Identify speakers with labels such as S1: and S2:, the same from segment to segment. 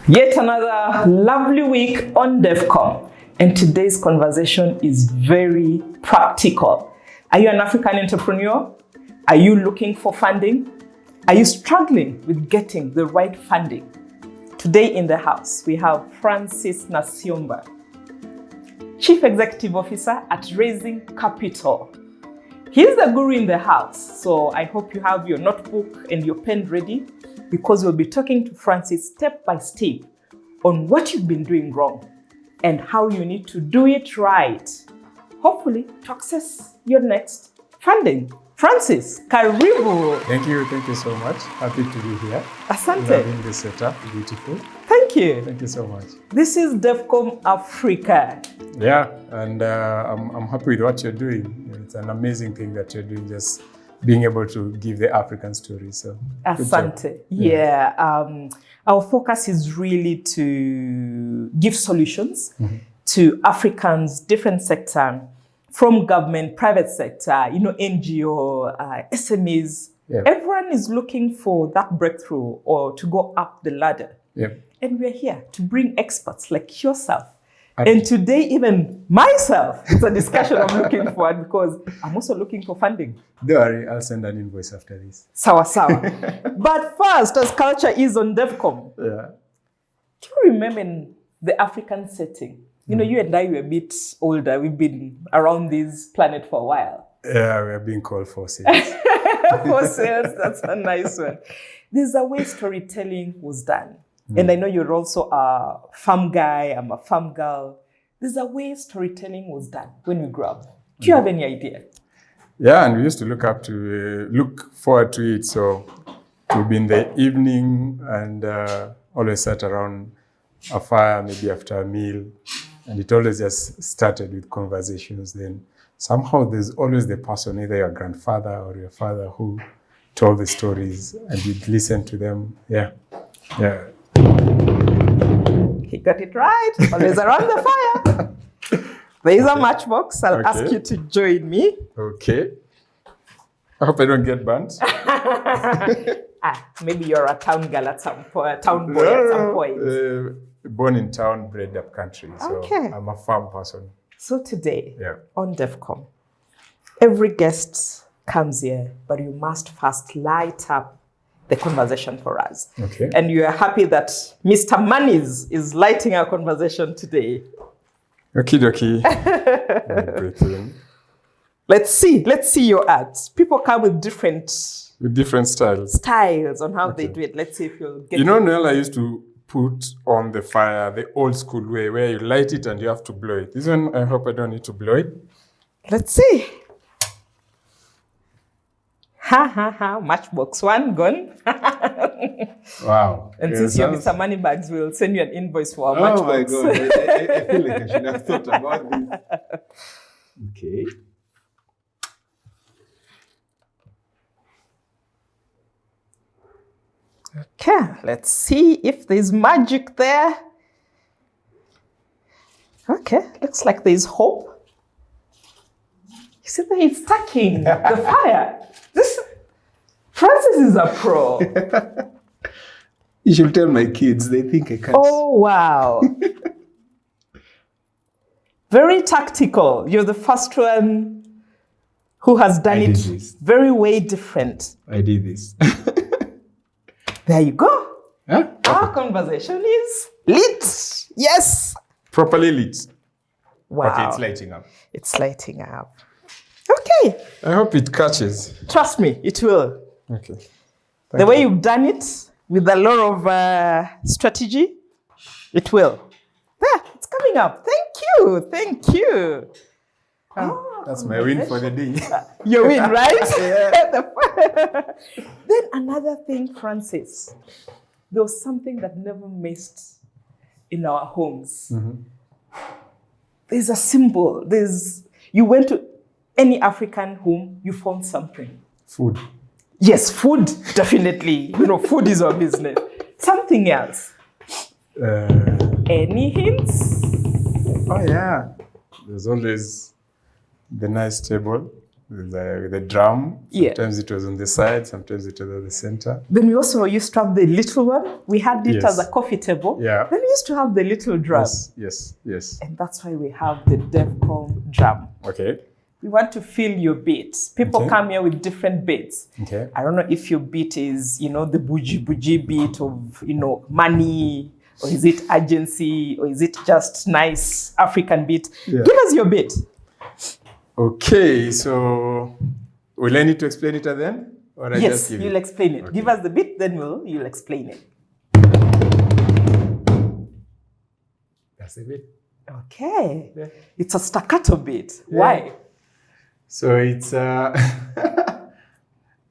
S1: Yet another lovely week on DevCom, and today's conversation is very practical. Are you an African entrepreneur? Are you looking for funding? Are you struggling with getting the right funding? Today in the house, we have Francis Nasyomba, Chief Executive Officer at Raisin Capital. He's the guru in the house, so I hope you have your notebook and your pen ready, because we'll be talking to Francis step by step on what you've been doing wrong and how you need to do it right, hopefully to access your next funding. Francis, karibu.
S2: Thank you so much. Happy to be here.
S1: Asante.
S2: Loving the setup, beautiful.
S1: Thank you.
S2: Thank you so much.
S1: This is DevCom Africa.
S2: Yeah, and I'm happy with what you're doing. It's an amazing thing that you're doing, just being able to give the African story. So,
S1: Asante. Yeah. Our focus is really to give solutions to Africans, different sector, from government, private sector, NGO, SMEs.
S2: Yeah.
S1: Everyone is looking for that breakthrough or to go up the ladder.
S2: Yeah.
S1: And we're here to bring experts like yourself. And today, even myself, it's a discussion I'm looking for, because I'm also looking for funding.
S2: Don't worry, I'll send an invoice after this.
S1: Sawa. But first, as culture is on DevCom, do you remember in the African setting? You and I were a bit older. We've been around this planet for a while.
S2: Yeah, we're being called fossils.
S1: Fossils, that's a nice one. There's a way storytelling was done. And I know you're also a farm guy, I'm a farm girl. There's a way storytelling was done when we grew up. Do you have any idea?
S2: Yeah, and we used to look forward to it. So we'd be in the evening and always sat around a fire, maybe after a meal. And it always just started with conversations. Then somehow there's always the person, either your grandfather or your father, who told the stories and you'd listen to them. Yeah.
S1: He got it right. Always around the fire. There is a matchbox. I'll ask you to join me.
S2: Okay. I hope I don't get burnt.
S1: Maybe you're a town girl at some point, town boy at some point.
S2: Born in town, bred up country. So I'm a farm person.
S1: So today, on DevCom, every guest comes here, but you must first light up the conversation for us.
S2: Okay.
S1: And you are happy that Mr. Manis is lighting our conversation today.
S2: Okie dokie.
S1: Let's see your art. People come with different styles on how they do it. Let's see if you'll get
S2: Noel, I used to put on the fire the old school way where you light it and you have to blow it. This one, I hope I don't need to blow it.
S1: Let's see. Matchbox one gone.
S2: Wow.
S1: And since you're Mr. Moneybags, we'll send you an invoice for our matchbox.
S2: Oh my God. I feel like I should have thought about this. Okay.
S1: Okay, let's see if there's magic there. Okay, looks like there's hope. You see that it's stacking the fire. Francis is a pro.
S2: You should tell my kids, they think I can't.
S1: Oh, wow. Very tactical. You're the first one who has done it very way different.
S2: I did this.
S1: There you go.
S2: Huh?
S1: Our conversation is lit. Yes.
S2: Properly lit.
S1: Wow.
S2: Okay, it's lighting up.
S1: It's lighting up. Okay.
S2: I hope it catches.
S1: Trust me, it will.
S2: Okay.
S1: The way you've done it with a lot of strategy, it will. There, it's coming up. Thank you.
S2: That's my win for the day.
S1: Your win, right? Then another thing, Francis, there was something that never missed in our homes. There's a symbol. You went to any African home, you found something.
S2: Food.
S1: Yes, food, definitely. Food is our business. Something else. Any hints?
S2: Oh, yeah. There's always the nice table the drum.
S1: Yeah.
S2: Sometimes it was on the side, sometimes it was on the center.
S1: Then we also used to have the little one. We had it
S2: Yes.
S1: as a coffee table.
S2: Yeah.
S1: Then we used to have the little drum.
S2: Yes.
S1: And that's why we have the DevCom drum.
S2: Okay.
S1: We want to feel your beats. People
S2: Okay.
S1: come here with different beats.
S2: Okay.
S1: I don't know if your beat is, the bougie beat of, money, or is it urgency, or is it just nice African beat?
S2: Yeah.
S1: Give us your beat.
S2: Okay, so will I need to explain it then? Or I
S1: Yes,
S2: just give
S1: you'll
S2: it?
S1: explain it.
S2: Okay.
S1: Give us the beat, then you'll explain it.
S2: That's a bit.
S1: Okay.
S2: Yeah.
S1: It's a staccato beat.
S2: Yeah.
S1: Why?
S2: So it's, I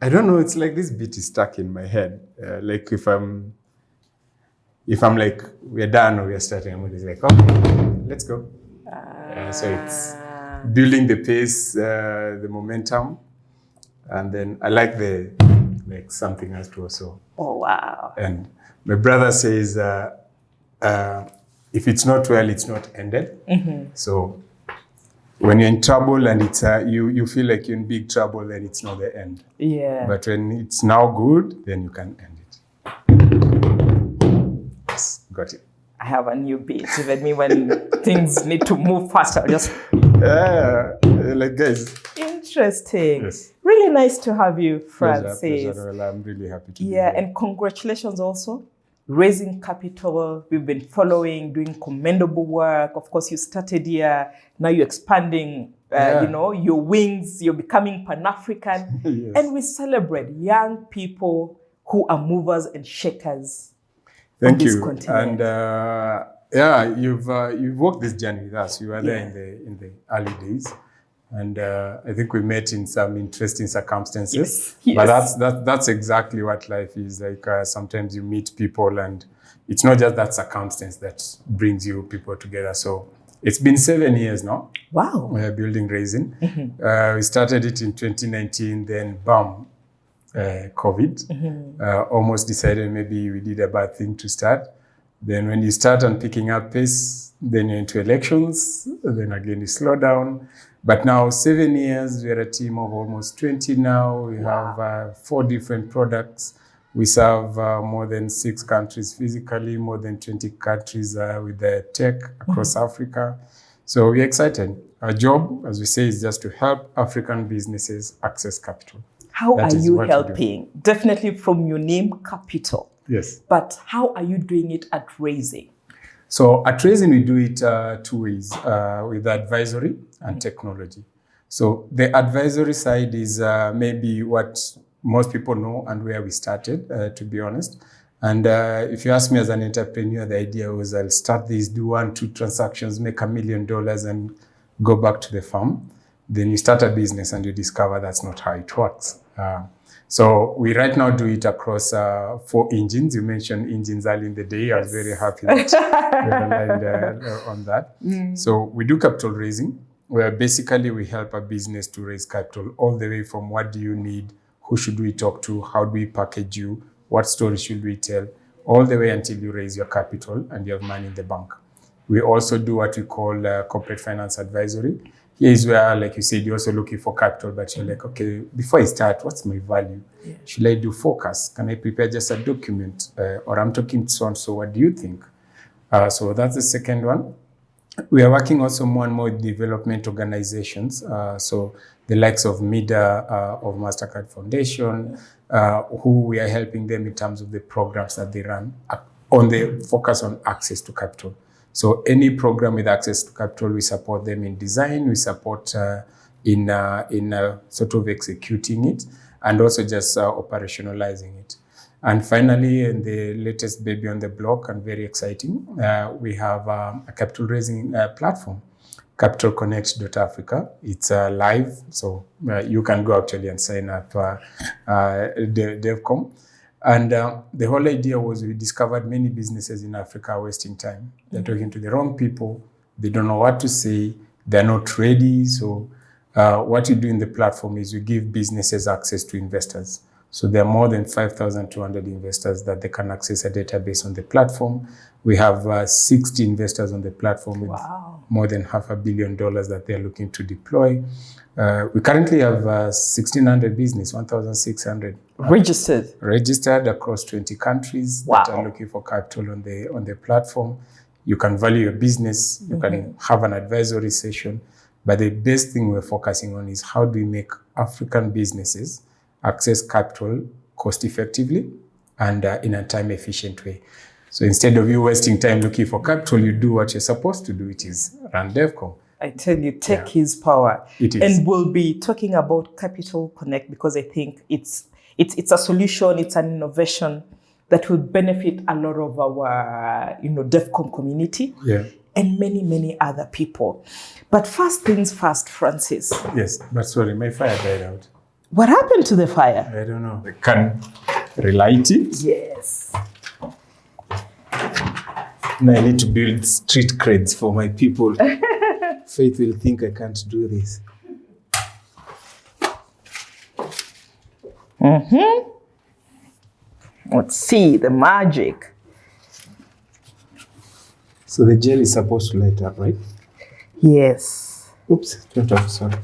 S2: don't know, it's like this beat is stuck in my head. Like if I'm like, we're done or we're starting, I'm always like, okay, let's go. So it's building the pace, the momentum. And then I like something else to also.
S1: Oh, wow.
S2: And my brother says, if it's not well, it's not ended.
S1: Mm-hmm.
S2: So when you're in trouble and it's you feel like you're in big trouble, then it's not the end.
S1: Yeah.
S2: But when it's now good, then you can end it. Yes, got it.
S1: I have a new beat. Even me, when things need to move faster, just
S2: Yeah, like guys.
S1: interesting.
S2: Yes.
S1: Really nice to have you, Francis.
S2: Pleasure. Well, I'm really happy to be
S1: Yeah,
S2: here.
S1: and congratulations also. Raisin Capital, we've been following, doing commendable work. Of course, you started here. Now you're expanding, your wings. You're becoming Pan-African.
S2: Yes.
S1: And we celebrate young people who are movers and shakers.
S2: Thank
S1: on this
S2: you.
S1: continent.
S2: And you've walked this journey with us. You were there in the early days. And I think we met in some interesting circumstances.
S1: Yes.
S2: But that's exactly what life is. Like sometimes you meet people and it's not just that circumstance that brings you people together. So it's been 7 years now.
S1: Wow.
S2: We're building Raisin.
S1: Mm-hmm.
S2: We started it in 2019, then bam, COVID.
S1: Mm-hmm.
S2: Almost decided maybe we did a bad thing to start. Then when you start on picking up pace, then you're into elections, then again you slow down. But now 7 years, we're a team of almost 20 now. We have 4 different products. We serve more than 6 countries physically, more than 20 countries with the tech across Africa. So we're excited. Our job, as we say, is just to help African businesses access capital.
S1: How
S2: That
S1: are
S2: is
S1: you
S2: what we do.
S1: helping? Definitely from your name, Capital.
S2: Yes.
S1: But how are you doing it at Raisin?
S2: So at Raisin, we do it 2 ways, with advisory and technology. So the advisory side is maybe what most people know and where we started, to be honest. And if you ask me as an entrepreneur, the idea was I'll start this, do 1-2 transactions, make $1 million and go back to the farm. Then you start a business and you discover that's not how it works. So we right now do it across 4 engines. You mentioned engines early in the day. I was very happy that we're aligned on that. So we do capital raising, where basically we help a business to raise capital all the way from what do you need, who should we talk to, how do we package you, what story should we tell, all the way until you raise your capital and you have money in the bank. We also do what we call corporate finance advisory. Here is where, like you said, you're also looking for capital, but you're like, okay, before I start, what's my value?
S1: Yeah.
S2: Should I do forecast? Can I prepare just a document? Or I'm talking to so-and-so, what do you think? So that's the second one. We are working also more and more with development organizations. So the likes of MIDA, of MasterCard Foundation, who we are helping them in terms of the programs that they run on the focus on access to capital. So any program with access to capital, we support them in design, we support in sort of executing it, and also just operationalizing it. And finally, in the latest baby on the block, and very exciting, we have a capital raising platform, capitalconnect.africa. It's live, so you can go actually and sign up DevCom. And the whole idea was we discovered many businesses in Africa are wasting time. They're talking to the wrong people. They don't know what to say. They're not ready. So what we do in the platform is we give businesses access to investors. So there are more than 5,200 investors that they can access a database on the platform. We have 60 investors on the platform with more than $500 million that they're looking to deploy. We currently have 1,600 business, 1,600 registered across 20 countries that are looking for capital on the platform. You can value your business, you can have an advisory session, but the best thing we're focusing on is how do we make African businesses access capital cost effectively and in a time efficient way. So instead of you wasting time looking for capital, you do what you're supposed to do, which is run DevCom.
S1: I tell you, tech is power.
S2: It is.
S1: And we'll be talking about Capital Connect because I think it's a solution, it's an innovation that will benefit a lot of our DevCom community and many, many other people. But first things first, Francis.
S2: Yes, but sorry, my fire died out.
S1: What happened to the fire?
S2: I don't know. I can relight it.
S1: Yes.
S2: Now I need to build street creds for my people. Faith will think I can't do this.
S1: Let's see the magic.
S2: So the gel is supposed to light up, right?
S1: Yes.
S2: Oops, turned off, sorry.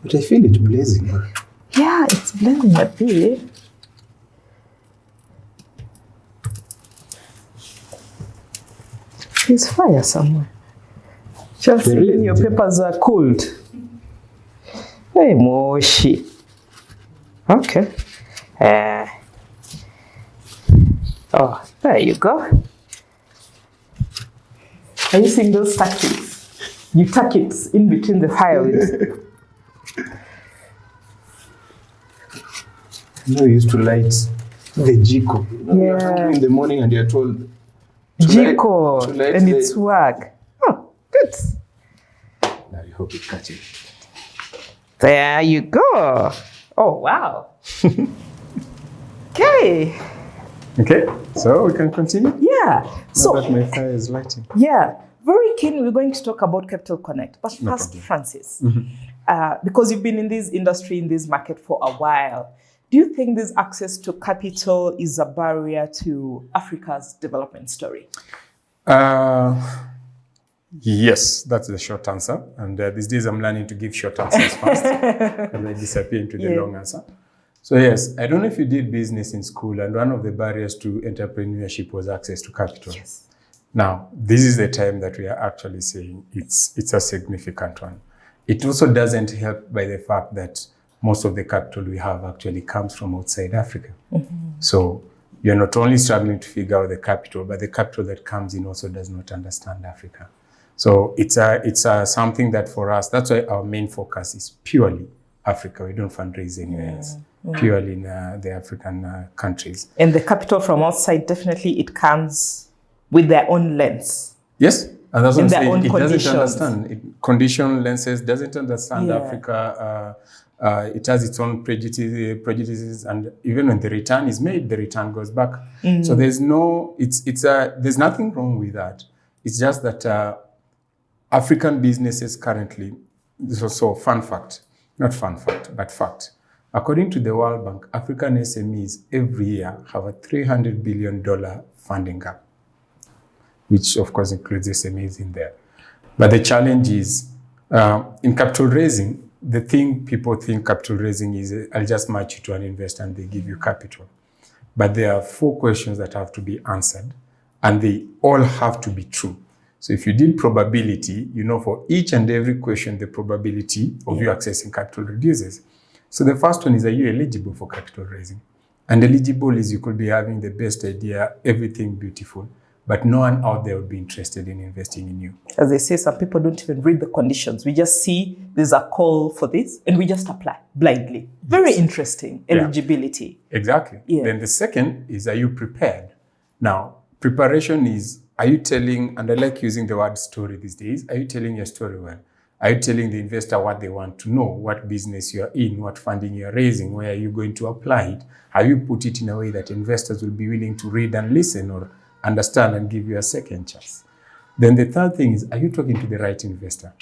S2: But I feel it blazing.
S1: Yeah, it's blazing a bit. There's fire somewhere. Chelsea, when your papers are cooled. Hey, Moshi. Okay. Oh, there you go. Are you seeing those tactics? You tuck it in between the firewood.
S2: You used to light the Jiko. You're hungry in the morning and you're told
S1: Jiko, and it's work. Oh, good.
S2: Now you hope it catches.
S1: There you go. Oh, wow. Okay.
S2: Okay, so we can continue?
S1: Yeah.
S2: Now that my fire is lighting.
S1: Yeah. Very keen, we're going to talk about Capital Connect. But first, Francis, because you've been in this industry, in this market for a while, do you think this access to capital is a barrier to Africa's development story?
S2: Yes, that's the short answer. And these days I'm learning to give short answers fast because I disappear into the long answer. So yes, I don't know if you did business in school, and one of the barriers to entrepreneurship was access to capital.
S1: Yes.
S2: Now, this is the time that we are actually saying it's a significant one. It also doesn't help by the fact that most of the capital we have actually comes from outside Africa. So you're not only struggling to figure out the capital, but the capital that comes in also does not understand Africa. So it's something that for us, that's why our main focus is purely Africa. We don't fundraise anywhere else. Purely in the African countries.
S1: And the capital from outside, definitely it comes with their own lens.
S2: Yes, and that's what I'm saying. It
S1: conditions.
S2: Doesn't understand. Condition lenses doesn't understand Africa. It has its own prejudices, and even when the return is made, the return goes back. So there's there's nothing wrong with that. It's just that African businesses currently, this is also a fun fact, not fun fact, but fact. According to the World Bank, African SMEs every year have a $300 billion funding gap, which of course includes SMEs in there. But the challenge is, in capital raising, the thing people think capital raising is, I'll just match you to an investor and they give you capital. But there are 4 questions that have to be answered, and they all have to be true. So if you did probability, for each and every question, the probability of you accessing capital reduces. So the first one is, are you eligible for capital raising? And eligible is you could be having the best idea, everything beautiful, but no one out there would be interested in investing in you.
S1: As they say, some people don't even read the conditions. We just see there's a call for this and we just apply blindly. Very interesting. Eligibility.
S2: Exactly. Then the second is, are you prepared? Now, preparation is, are you telling, and I like using the word story these days, are you telling your story well? Are you telling the investor what they want to know, what business you're in, what funding you're raising, where are you going to apply it? Have you put it in a way that investors will be willing to read and listen or understand and give you a second chance? Then the third thing is, are you talking to the right investor?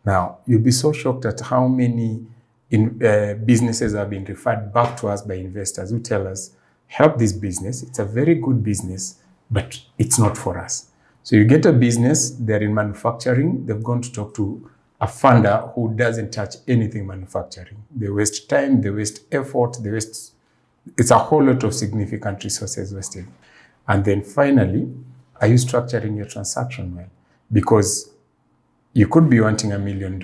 S2: Now, you'll be so shocked at how many businesses have been referred back to us by investors who tell us, help this business. It's a very good business, but it's not for us. So you get a business, they're in manufacturing, they've gone to talk to a funder who doesn't touch anything manufacturing. They waste time, they waste effort, it's a whole lot of significant resources wasted. And then finally, are you structuring your transaction well? Because you could be wanting $1 million,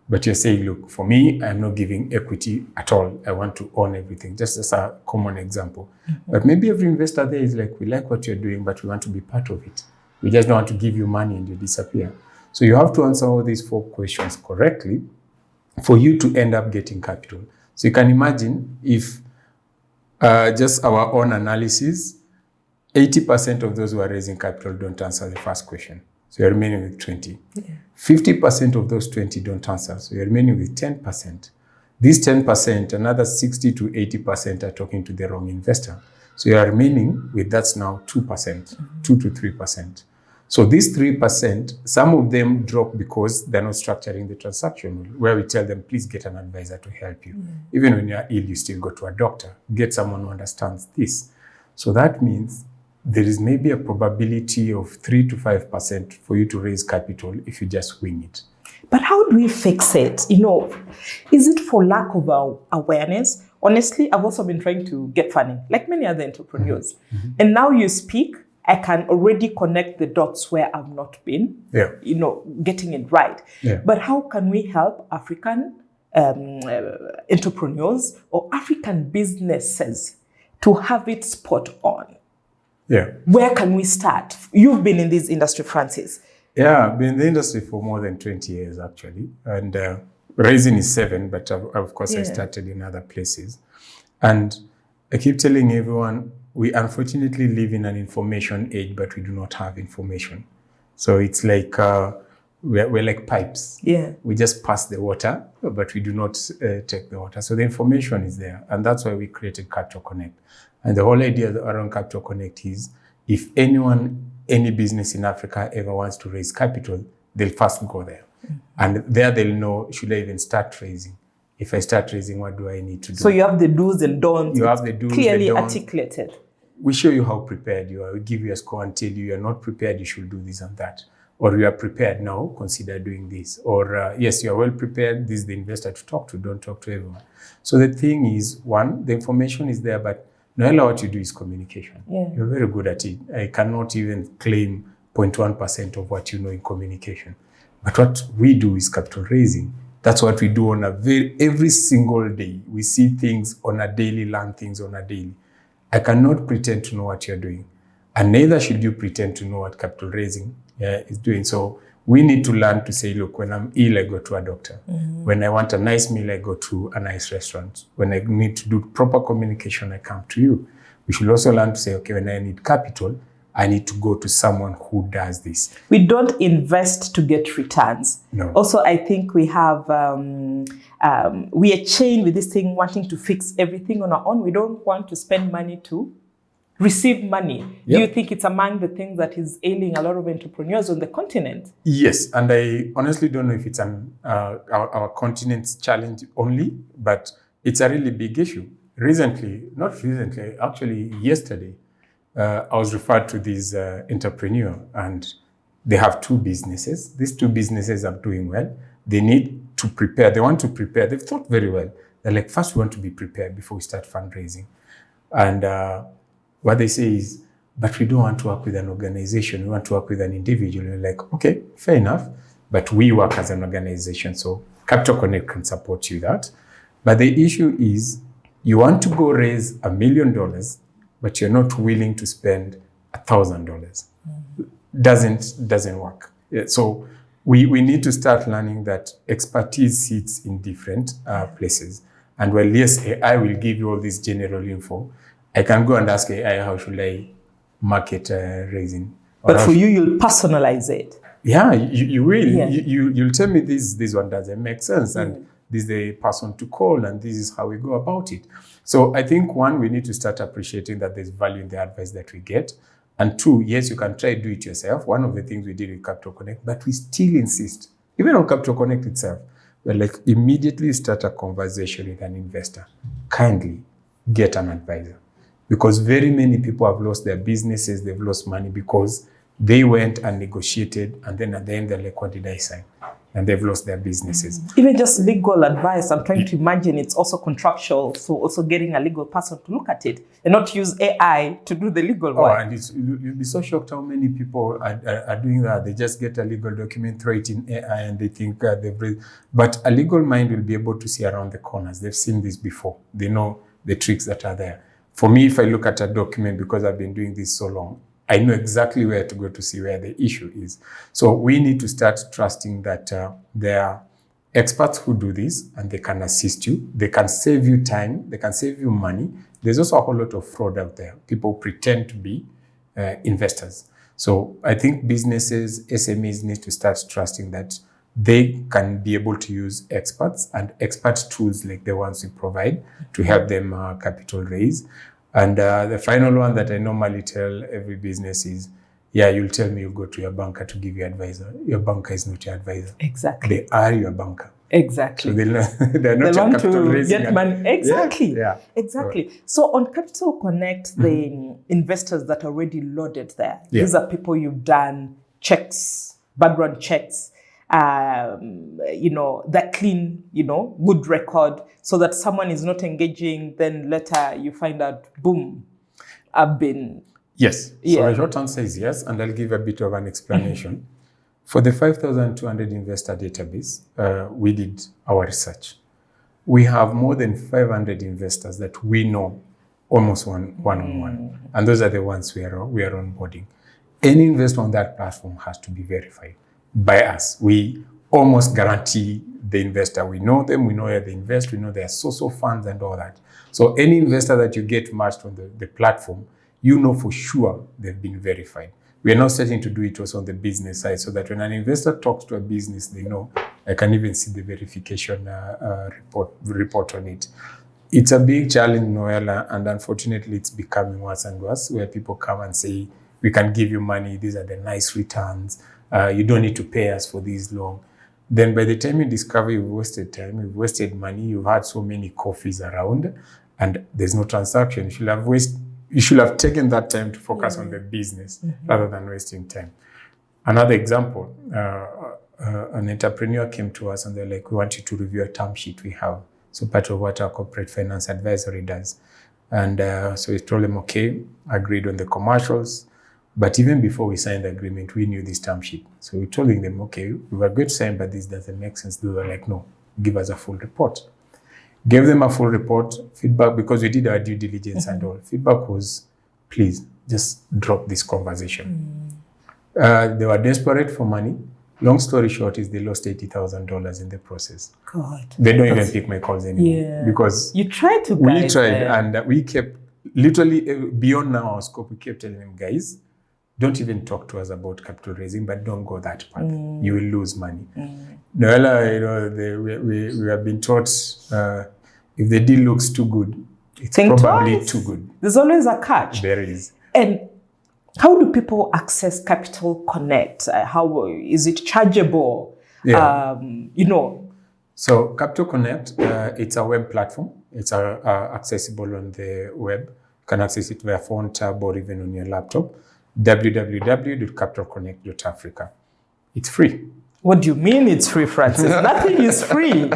S2: but you're saying, look, for me, I'm not giving equity at all. I want to own everything, just as a common example. Mm-hmm. But maybe every investor there is like, we like what you're doing, but we want to be part of it. We just don't want to give you money and you disappear. So you have to answer all these 4 questions correctly for you to end up getting capital. So you can imagine if just our own analysis, 80% of those who are raising capital don't answer the first question. So you're remaining with 20. Yeah. 50% of those 20 don't answer. So you're remaining with 10%. These 10%, another 60 to 80% are talking to the wrong investor. So you are remaining with, that's now 2%, 2 to 3%. So these 3%, some of them drop because they're not structuring the transaction, where we tell them, please get an advisor to help you. Even when you're ill, you still go to a doctor. Get someone who understands this. So that means there is maybe a probability of 3 to 5% for you to raise capital if you just wing it.
S1: But how do we fix it? Is it for lack of awareness? Honestly, I've also been trying to get funding, like many other entrepreneurs. Mm-hmm. And now you speak, I can already connect the dots where I've not been, getting it right. Yeah. But how can we help African entrepreneurs or African businesses to have it spot on?
S2: Yeah.
S1: Where can we start? You've been in this industry, Francis.
S2: Yeah, I've been in the industry for more than 20 years, actually. And Raisin is 7, but of course I started in other places. And I keep telling everyone, we unfortunately live in an information age, but we do not have information. So it's like, we're like pipes. Yeah. We just pass the water, but we do not take the water. So the information is there. And that's why we created Capital Connect. And the whole idea around Capital Connect is, if any business in Africa ever wants to raise capital, they'll first go there. Mm-hmm. And there they'll know, should I even start raising? If I start raising, what do I need to do?
S1: So you have the do's and don'ts.
S2: You have the do's
S1: clearly
S2: and don'ts.
S1: Articulated.
S2: We show you how prepared you are. We give you a score and tell you, you're not prepared, you should do this and that. Or you are prepared now, consider doing this. Or yes, you are well prepared, this is the investor to talk to, don't talk to everyone. So the thing is, 1, the information is there, but Noella, what you do is communication. Yeah. You're very good at it. I cannot even claim 0.1% of what you know in communication. But what we do is capital raising. That's what we do on every single day. We see things on a daily, learn things on a daily. I cannot pretend to know what you're doing. And neither should you pretend to know what capital raising is doing. So we need to learn to say, look, when I'm ill, I go to a doctor. Mm-hmm. When I want a nice meal, I go to a nice restaurant. When I need to do proper communication, I come to you. We should also learn to say, okay, when I need capital, I need to go to someone who does this.
S1: We don't invest to get returns.
S2: No.
S1: Also, I think we have, we are chained with this thing, wanting to fix everything on our own. We don't want to spend money to receive money. Yep. Do you think it's among the things that is ailing a lot of entrepreneurs on the continent?
S2: Yes, and I honestly don't know if it's our continent's challenge only, but it's a really big issue. Actually yesterday, I was referred to this entrepreneur, and they have 2 businesses. These 2 businesses are doing well. They need to prepare. They want to prepare. They've thought very well. They're like, first we want to be prepared before we start fundraising. And what they say is, but we don't want to work with an organization. We want to work with an individual. We're like, okay, fair enough. But we work as an organization. So Capital Connect can support you that. But the issue is, you want to go raise $1 million, but you're not willing to spend $1,000. Mm-hmm. Doesn't work. Yeah, so we need to start learning that expertise sits in different places. And while yes, AI will give you all this general info, I can go and ask AI, how should I market Raisin?
S1: But for you, you'll personalize it.
S2: Yeah, you will. Yeah. You'll tell me this one doesn't make sense. And this is the person to call, and this is how we go about it. So I think 1, we need to start appreciating that there's value in the advice that we get. And 2, yes, you can try to do it yourself. One of the things we did with Capital Connect, but we still insist, even on Capital Connect itself, we're like immediately start a conversation with an investor. Kindly get an advisor. Because very many people have lost their businesses, they've lost money because they went and negotiated, and then at the end they're like, what did I sign? And they've lost their businesses.
S1: Even just legal advice, I'm trying to imagine it's also contractual, so also getting a legal person to look at it and not use AI to do the legal work.
S2: And you'll be so shocked how many people are doing that. They just get a legal document, throw it in AI, and they think but a legal mind will be able to see around the corners. They've seen this before. They know the tricks that are there. For me, if I look at a document, because I've been doing this so long, I know exactly where to go to see where the issue is. So we need to start trusting that there are experts who do this and they can assist you. They can save you time. They can save you money. There's also a whole lot of fraud out there. People pretend to be investors. So I think businesses, SMEs need to start trusting that they can be able to use experts and expert tools like the ones we provide to help them capital raise. And the final one that I normally tell every business is, you'll tell me you go to your banker to give you advisor. Your banker is not your advisor.
S1: Exactly.
S2: They are your banker.
S1: Exactly.
S2: So they're not your capital raising.
S1: Get money. Exactly.
S2: Yeah.
S1: Exactly. So on Capital Connect, the investors that are already loaded there, these are people you've done checks, background checks, that clean, good record, so that someone is not engaging, then later you find out, boom, I've been...
S2: Yes. So the short answer is yes, and I'll give a bit of an explanation. For the 5,200 investor database, we did our research. We have more than 500 investors that we know almost one-on-one, and those are the ones we are onboarding. Any investor on that platform has to be verified by us. We almost guarantee the investor. We know them, we know where they invest, we know their source of funds and all that. So any investor that you get matched on the platform, you know for sure they've been verified. We are now starting to do it also on the business side, so that when an investor talks to a business, they know. I can even see the verification report on it. It's a big challenge, Noella, and unfortunately it's becoming worse and worse, where people come and say, we can give you money, these are the nice returns, you don't need to pay us for this long. Then by the time you discover you've wasted time, you've wasted money, you've had so many coffees around, and there's no transaction. You should have taken that time to focus on the business rather than wasting time. Another example, an entrepreneur came to us and they're like, we want you to review a term sheet we have. So part of what our corporate finance advisory does. And so we told them, okay, agreed on the commercials. But even before we signed the agreement, we knew this term sheet. So we told them, okay, we were going to sign, but this doesn't make sense. They were like, no, give us a full report. Gave them a full report, feedback, because we did our due diligence and all. Feedback was, please, just drop this conversation. They were desperate for money. Long story short is they lost $80,000 in the process.
S1: God.
S2: They don't even pick my calls anymore. Because
S1: you tried to
S2: guide them. And we kept, literally beyond now our scope, we kept telling them, guys, don't even talk to us about capital raising, but don't go that path. You will lose money. Noella, we have been taught if the deal looks too good, it's probably too good.
S1: There's always a catch.
S2: There is.
S1: And how do people access Capital Connect? How is it chargeable?
S2: So Capital Connect, it's a web platform. It's accessible on the web. You can access it via phone, tab, or even on your laptop. www.capitalconnect.africa. It's free.
S1: What do you mean it's free, Francis? Nothing is free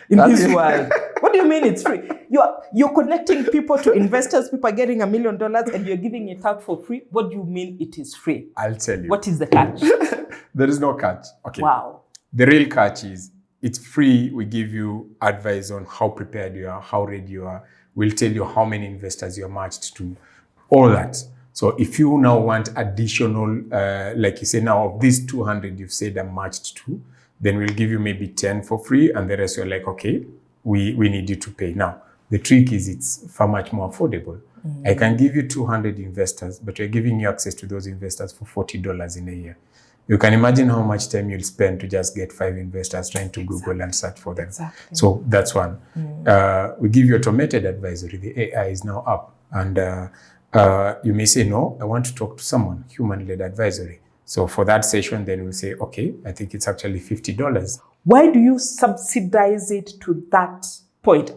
S1: in this world. What do you mean it's free? You're connecting people to investors. People are getting $1 million and you're giving it out for free. What do you mean it is free?
S2: I'll tell you.
S1: What is the catch?
S2: There is no catch. Okay.
S1: Wow.
S2: The real catch is it's free. We give you advice on how prepared you are, how ready you are. We'll tell you how many investors you're matched to, all that. So if you now want additional, like you say now, of these 200 you've said I'm matched to, then we'll give you maybe 10 for free, and the rest you're like, okay, we need you to pay. Now, the trick is it's far much more affordable. I can give you 200 investors, but we're giving you access to those investors for $40 in a year. You can imagine how much time you'll spend to just get 5 investors trying to Google and search for them.
S1: Exactly.
S2: So that's one. We give you automated advisory. The AI is now up. And you may say, no, I want to talk to someone, human-led advisory. So for that session, then we'll say, okay, I think it's actually $50.
S1: Why do you subsidize it to that point?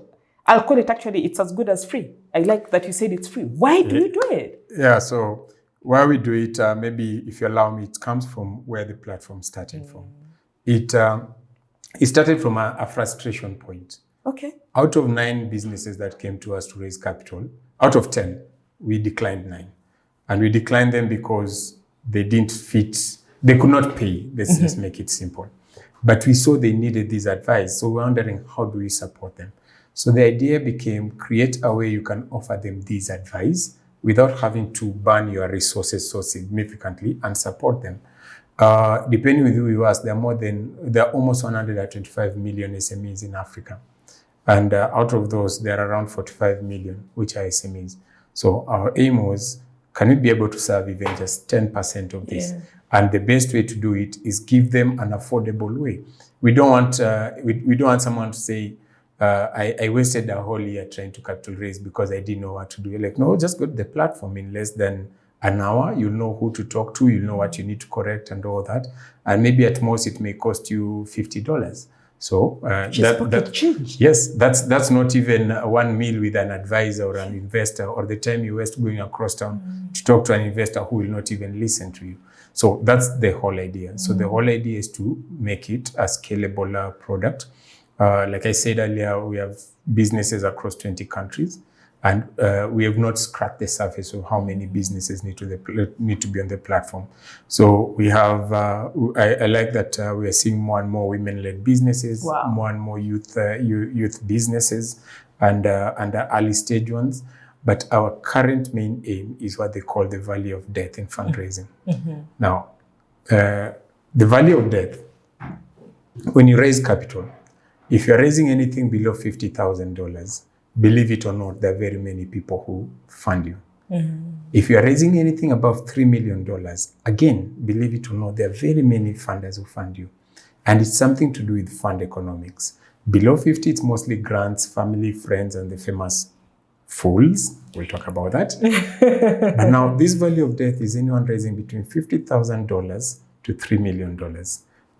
S1: I'll call it actually, it's as good as free. I like that you said it's free. Why do you do it?
S2: Yeah, so why we do it, maybe if you allow me, it comes from where the platform started from. It started from a frustration point.
S1: Okay.
S2: Out of 9 businesses that came to us to raise capital, out of 10, we declined 9. And we declined them because they didn't fit, they could not pay. Let's just make it simple. But we saw they needed this advice. So we're wondering, how do we support them? So the idea became, create a way you can offer them this advice without having to burn your resources so significantly and support them. Depending on who you ask, there are almost 125 million SMEs in Africa. And out of those, there are around 45 million, which are SMEs. So our aim was, can we be able to serve even just 10% of this? Yeah. And the best way to do it is give them an affordable way. We don't want we don't want someone to say, I wasted a whole year trying to capital raise because I didn't know what to do. You're like, no, just go to the platform in less than an hour. You'll know who to talk to. You'll know what you need to correct and all that. And maybe at most it may cost you $50. So
S1: change.
S2: Yes, that's not even one meal with an advisor or an investor, or the time you waste going across town to talk to an investor who will not even listen to you. So that's the whole idea. So the whole idea is to make it a scalable product. Like I said earlier, we have businesses across 20 countries, and we have not cracked the surface of how many businesses need to be on the platform. So we have, I like that we are seeing more and more women-led businesses, more and more youth businesses, and early stage ones. But our current main aim is what they call the valley of death in fundraising. Now, the valley of death, when you raise capital, if you're raising anything below $50,000, believe it or not, there are very many people who fund you. If you're raising anything above $3 million, again, believe it or not, there are very many funders who fund you. And it's something to do with fund economics. Below 50, it's mostly grants, family, friends, and the famous fools. We'll talk about that. But now, this value of death is anyone raising between $50,000 to $3 million.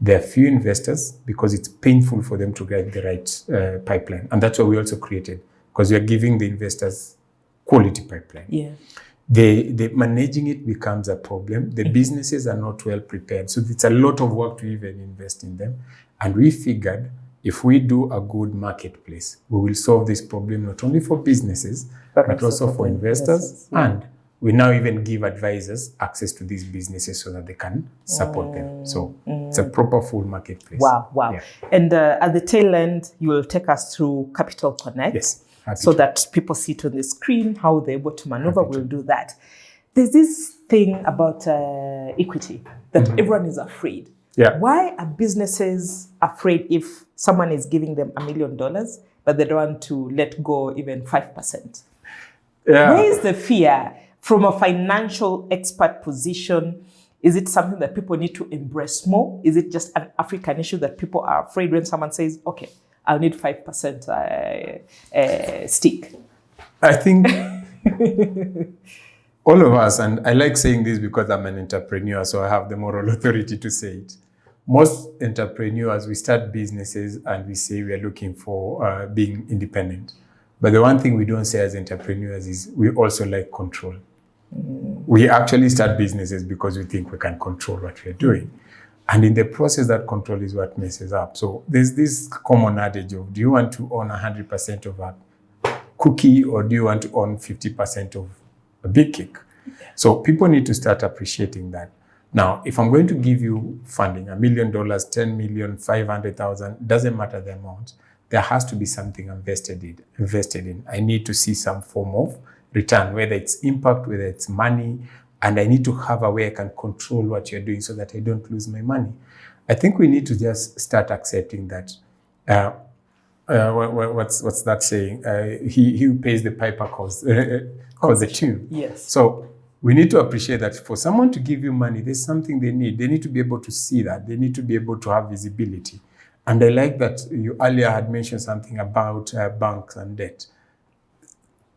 S2: There are few investors because it's painful for them to get the right pipeline. And that's what we also created, because we are giving the investors quality pipeline.
S1: Yeah.
S2: The managing it becomes a problem. The businesses are not well prepared. So it's a lot of work to even invest in them. And we figured if we do a good marketplace, we will solve this problem not only for businesses, but also for investors. And we now even give advisors access to these businesses so that they can support them. So it's a proper full marketplace.
S1: Wow.
S2: Yeah.
S1: And at the tail end, you will take us through Capital Connect.
S2: Yes.
S1: So that people see it on the screen, how they're able to maneuver. We'll do that. There's this thing about equity that everyone is afraid.
S2: Yeah.
S1: Why are businesses afraid if someone is giving them $1 million, but they don't want to let go even 5%?
S2: Yeah.
S1: Where is the fear? From a financial expert position, is it something that people need to embrace more? Is it just an African issue that people are afraid when someone says, okay, I'll need 5% stake?
S2: I think all of us, and I like saying this because I'm an entrepreneur, so I have the moral authority to say it. Most entrepreneurs, we start businesses and we say we are looking for being independent. But the one thing we don't say as entrepreneurs is we also like control. We actually start businesses because we think we can control what we're doing. And in the process, that control is what messes up. So there's this common adage of, do you want to own 100% of a cookie, or do you want to own 50% of a big cake? So people need to start appreciating that. Now, if I'm going to give you funding, $1 million, 10 million, 500,000, doesn't matter the amount, there has to be something invested in. I need to see some form of return, whether it's impact, whether it's money, and I need to have a way I can control what you're doing so that I don't lose my money. I think we need to just start accepting that. What's that saying? He who pays the piper calls the tune.
S1: Yes.
S2: So we need to appreciate that for someone to give you money, there's something they need. They need to be able to see that. They need to be able to have visibility. And I like that you earlier had mentioned something about banks and debt.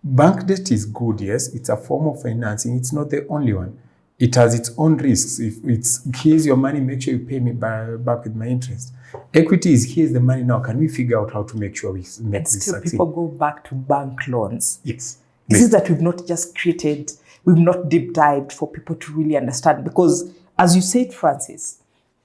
S2: Bank debt is good, yes. It's a form of financing. It's not the only one. it has its own risks. If it's here's your money, make sure you pay me back with my interest. Equity is here's the money now. Can we figure out how to make sure we make this
S1: still
S2: succeed?
S1: People go back to bank loans.
S2: Yes.
S1: Is it that we've not just created, we've not deep dived for people to really understand? Because as you said, Francis,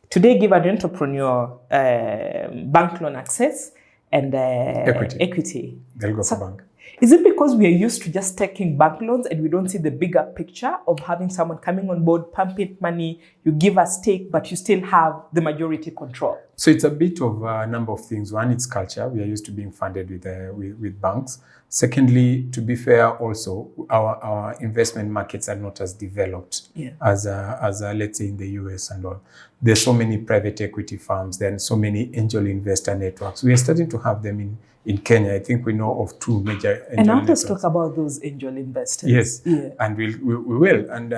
S1: today give an entrepreneur bank loan access and equity.
S2: They'll go for bank.
S1: Is it because we are used to just taking bank loans and we don't see the bigger picture of having someone coming on board, pumping money, you give a stake, but you still have the majority control?
S2: So it's a bit of a number of things. One, it's culture. We are used to being funded with banks. Secondly, to be fair, also our investment markets are not as developed as let's say in the US and all. There's so many private equity firms. There are so many angel investor networks. We are starting to have them in Kenya. I think we know of 2 major angel
S1: and now
S2: networks.
S1: let's talk about those angel investors.
S2: Yes, and we will. And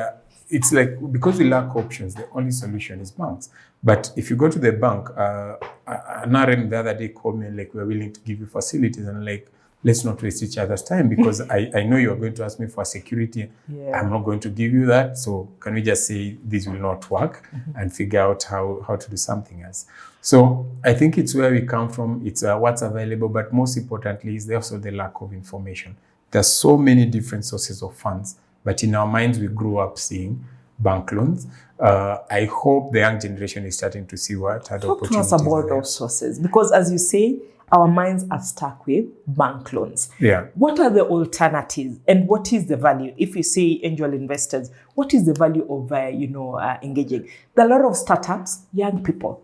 S2: it's like, because we lack options, the only solution is banks. But if you go to the bank, an RM the other day called me like, we're willing to give you facilities, and like, let's not waste each other's time, because I know you're going to ask me for security. I'm not going to give you that. So can we just say this will not work and figure out how to do something else? So I think it's where we come from. It's what's available, but most importantly is also the lack of information. There's so many different sources of funds, but in our minds, we grew up seeing bank loans. I hope the young generation is starting to see what other opportunities
S1: Talk to us about those sources, because as you say, our minds are stuck with bank loans. What are the alternatives, and what is the value? If you say angel investors, what is the value of engaging? There are a lot of startups, young people,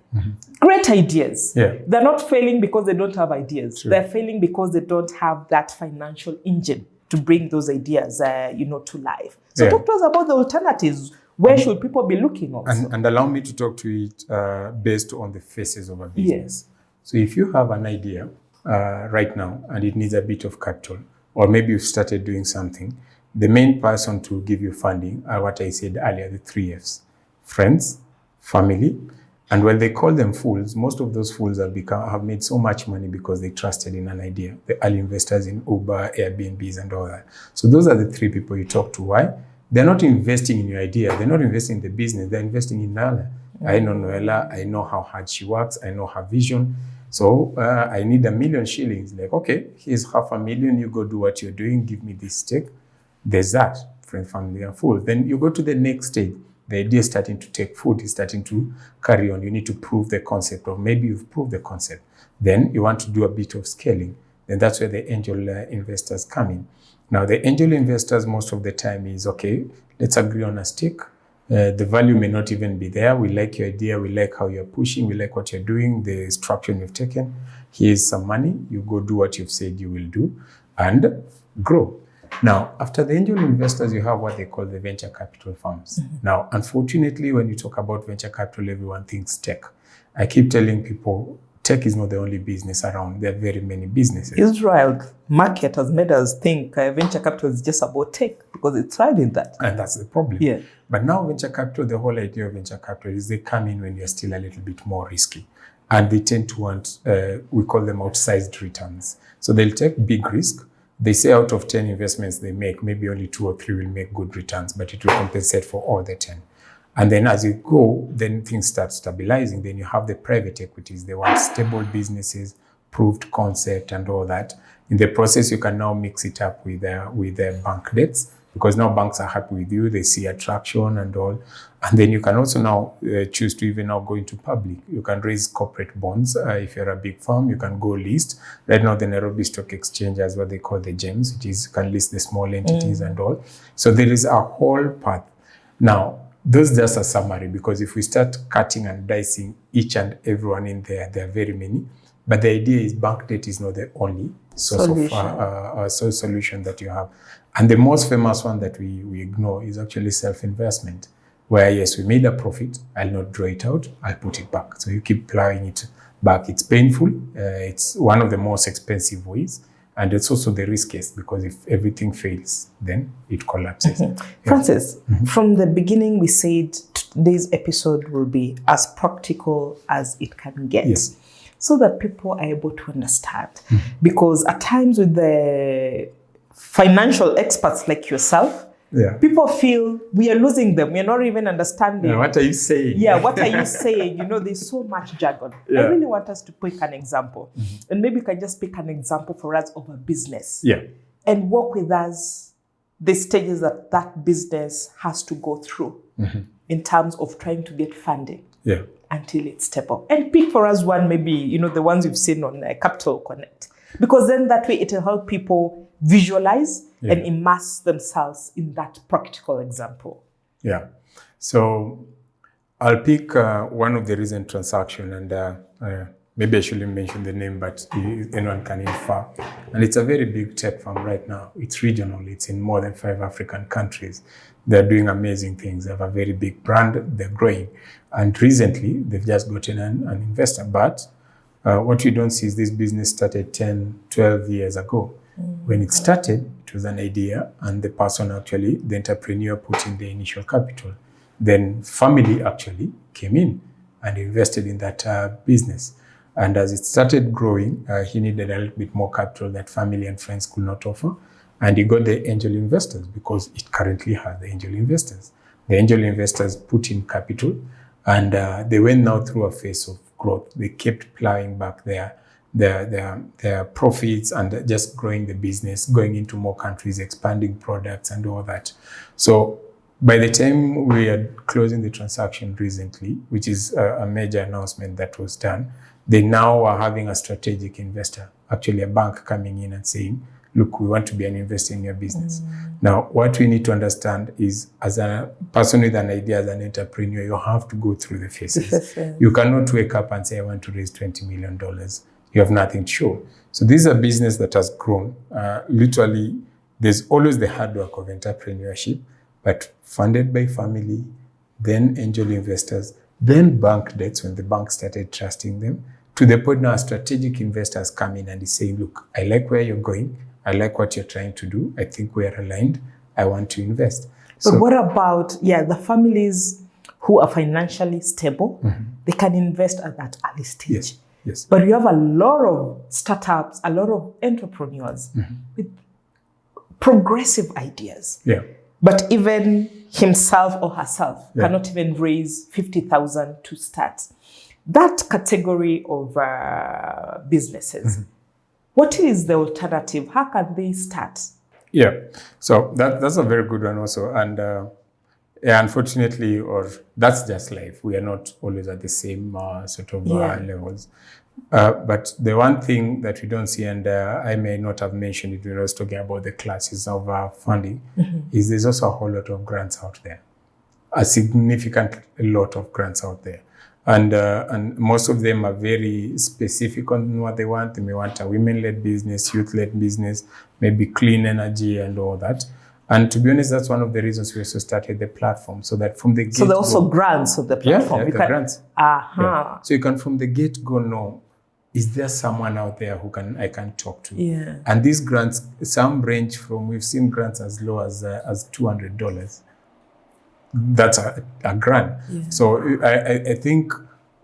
S1: great ideas. They're not failing because they don't have ideas. They're failing because they don't have that financial engine to bring those ideas, to life. So talk to us about the alternatives. Where should people be looking also?
S2: And allow me to talk to it based on the phases of a business. So if you have an idea right now and it needs a bit of capital, or maybe you've started doing something, the main person to give you funding are what I said earlier, the 3 Fs: friends, family, and when they call them fools, most of those fools have made so much money because they trusted in an idea. The early investors in Uber, Airbnbs, and all that. So those are the 3 people you talk to. Why? They're not investing in your idea. They're not investing in the business. They're investing in Nala. I know Noella. I know how hard she works. I know her vision. So I need $1 million shillings. Like, okay, here's $500,000. You go do what you're doing. Give me this stake. There's that. Friend, family, and fool. Then you go to the next stage. The idea is starting to take food. It's starting to carry on. You need to prove the concept, or maybe you've proved the concept. Then you want to do a bit of scaling. Then that's where the angel investors come in. Now, the angel investors, most of the time is, okay, let's agree on a stake. The value may not even be there. We like your idea. We like how you're pushing. We like what you're doing, the structure you've taken. Here's some money. You go do what you've said you will do and grow. Now, after the angel investors, you have what they call the venture capital firms. Now, unfortunately, when you talk about venture capital, everyone thinks tech. I keep telling people, tech is not the only business around. There are very many businesses.
S1: Israel market has made us think venture capital is just about tech because it's thrived in that.
S2: And that's the problem. But now venture capital, the whole idea of venture capital is they come in when you're still a little bit more risky. And they tend to want, we call them outsized returns. So they'll take big risk. They say out of 10 investments they make, maybe only 2 or 3 will make good returns, but it will compensate for all the 10. And then as you go, then things start stabilizing. Then you have the private equities. They want stable businesses, proved concept and all that. In the process, you can now mix it up with their bank debts, because now banks are happy with you. They see attraction and all. And then you can also now choose to even now go into public. You can raise corporate bonds. If you're a big firm, you can go list. Right now, the Nairobi Stock Exchange has what they call the GEMs, which is you can list the small entities and all. So there is a whole path. Now, those are just a summary, because if we start cutting and dicing each and everyone in there are very many. But the idea is bank debt is not the only source of solution that you have. And the most famous one that we ignore is actually self-investment, where yes, we made a profit, I'll not draw it out, I'll put it back. So you keep plowing it back. It's painful. It's one of the most expensive ways. And it's also the riskiest, because if everything fails, then it collapses.
S1: Francis, from the beginning, we said today's episode will be as practical as it can get, so that people are able to understand. Because at times with the financial experts like yourself,
S2: Yeah.
S1: People feel we are losing them. We are not even understanding.
S2: Yeah, what are you saying?
S1: Yeah, what are you saying? There's so much jargon.
S2: Yeah.
S1: I really want us to pick an example. And maybe you can just pick an example for us of a business.
S2: Yeah.
S1: And walk with us the stages that business has to go through in terms of trying to get funding.
S2: Yeah.
S1: Until it's stable. And pick for us one, maybe, the ones you've seen on Capital Connect. Because then that way it'll help people visualize and immerse themselves in that practical example.
S2: Yeah. So I'll pick one of the recent transaction, and maybe I shouldn't mention the name, but anyone can infer. And it's a very big tech firm right now. It's regional. It's in more than 5 African countries. They're doing amazing things. They have a very big brand. They're growing. And recently, they've just gotten an investor. But what we don't see is this business started 10, 12 years ago. When it started, it was an idea, and the person actually, the entrepreneur, put in the initial capital. Then family actually came in and invested in that business. And as it started growing, he needed a little bit more capital that family and friends could not offer. And he got the angel investors because it currently has the angel investors. The angel investors put in capital, and they went now through a phase of growth. They kept plowing back their profits and just growing the business, going into more countries, expanding products and all that. So by the time we are closing the transaction recently, which is a major announcement that was done, they now are having a strategic investor, actually a bank, coming in and saying, look, we want to be an investor in your business. Now, what we need to understand is, as a person with an idea, as an entrepreneur, you have to go through the phases. You cannot wake up and say, I want to raise $20 million. You have nothing to show. So this is a business that has grown. Literally, there's always the hard work of entrepreneurship, but funded by family, then angel investors, then bank debts when the bank started trusting them, to the point now strategic investors come in and is saying, look, I like where you're going. I like what you're trying to do. I think we are aligned. I want to invest.
S1: But what about, the families who are financially stable? They can invest at that early stage.
S2: Yes.
S1: But you have a lot of startups, a lot of entrepreneurs with progressive ideas.
S2: Yeah.
S1: But even himself or herself cannot even raise 50,000 to start. That category of businesses, what is the alternative? How can they start?
S2: Yeah, so that's a very good one also. And unfortunately, or that's just life. We are not always at the same sort of levels. But the one thing that we don't see, and I may not have mentioned it when I was talking about the classes of funding, is there's also a whole lot of grants out there. A significant lot of grants out there. And most of them are very specific on what they want. They may want a women-led business, youth-led business, maybe clean energy and all that. And to be honest, that's one of the reasons we also started the platform, so that from the get-go...
S1: So there are also grants on the platform?
S2: Yeah, grants. Yeah. So you can from the get-go know, is there someone out there who I can talk to?
S1: Yeah.
S2: And these grants, some range from, we've seen grants as low as $200. That's a grant. Yeah. So I think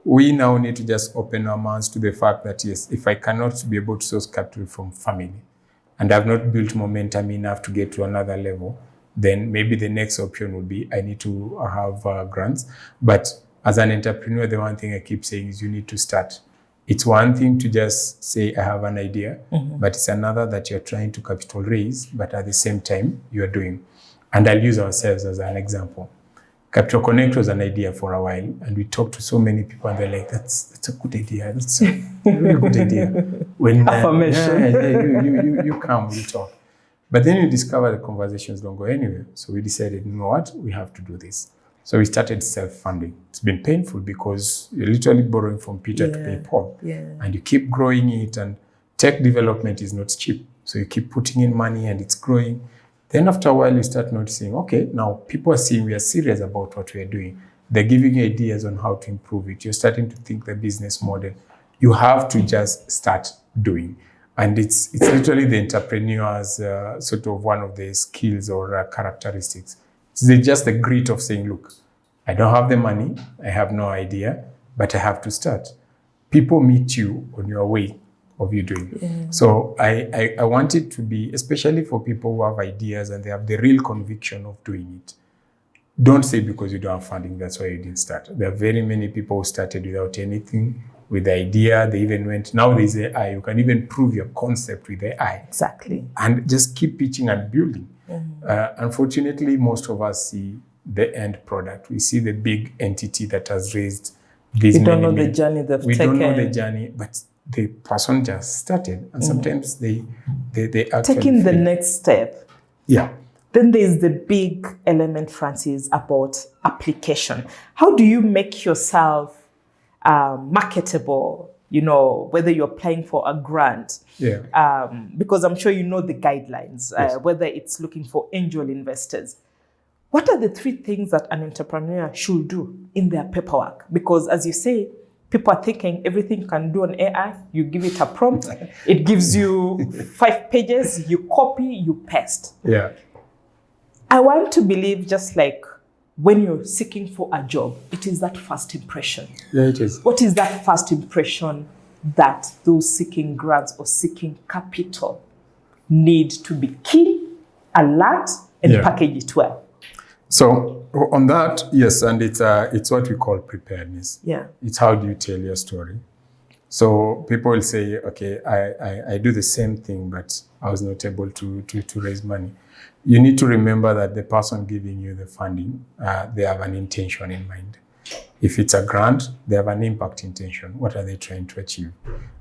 S2: we now need to just open our minds to the fact that, yes, if I cannot be able to source capital from family and I've not built momentum enough to get to another level, then maybe the next option would be I need to have grants. But as an entrepreneur, the one thing I keep saying is you need to start. It's one thing to just say, I have an idea, but it's another that you're trying to capital raise, but at the same time, you're doing. And I'll use ourselves as an example. Capital Connect was an idea for a while, and we talked to so many people, and they're like, that's a good idea. That's a really good idea. When affirmation. You come, we talk. But then you discover the conversations don't go anywhere. So we decided, you know what, we have to do this. So we started self-funding. It's been painful because you're literally borrowing from Peter to pay Paul. Yeah. And you keep growing it, and tech development is not cheap. So you keep putting in money and it's growing. Then after a while, you start noticing, okay, now people are seeing we are serious about what we are doing. They're giving you ideas on how to improve it. You're starting to think the business model. You have to just start doing. And it's literally the entrepreneur's sort of one of the skills or characteristics. It's just the grit of saying, look, I don't have the money, I have no idea, but I have to start. People meet you on your way of you doing. Yeah. So I want it to be, especially for people who have ideas and they have the real conviction of doing it. Don't say because you don't have funding, that's why you didn't start. There are very many people who started without anything, with the idea. They even went, now there's AI. You can even prove your concept with AI.
S1: Exactly.
S2: And just keep pitching and building. Unfortunately, most of us see the end product. We see the big entity that has raised these
S1: We don't know the journey they've taken.
S2: We don't know the journey, but the person just started. And sometimes they actually
S1: taking the next step.
S2: Yeah.
S1: Then there's the big element, Francis, about application. How do you make yourself marketable, whether you're applying for a grant?
S2: Yeah.
S1: Because I'm sure you know the guidelines,
S2: Yes.
S1: whether it's looking for angel investors. What are the 3 things that an entrepreneur should do in their paperwork? Because as you say, people are thinking everything you can do on AI. You give it a prompt, it gives you 5 pages, you copy, you paste.
S2: Yeah.
S1: I want to believe, just like when you're seeking for a job, it is that first impression.
S2: Yeah, it is.
S1: What is that first impression that those seeking grants or seeking capital need to be keen, alert, and package it well?
S2: So on that, yes, and it's what we call preparedness.
S1: Yeah.
S2: It's how do you tell your story. So people will say, okay, I do the same thing, but I was not able to raise money. You need to remember that the person giving you the funding, they have an intention in mind. If it's a grant, they have an impact intention. What are they trying to achieve?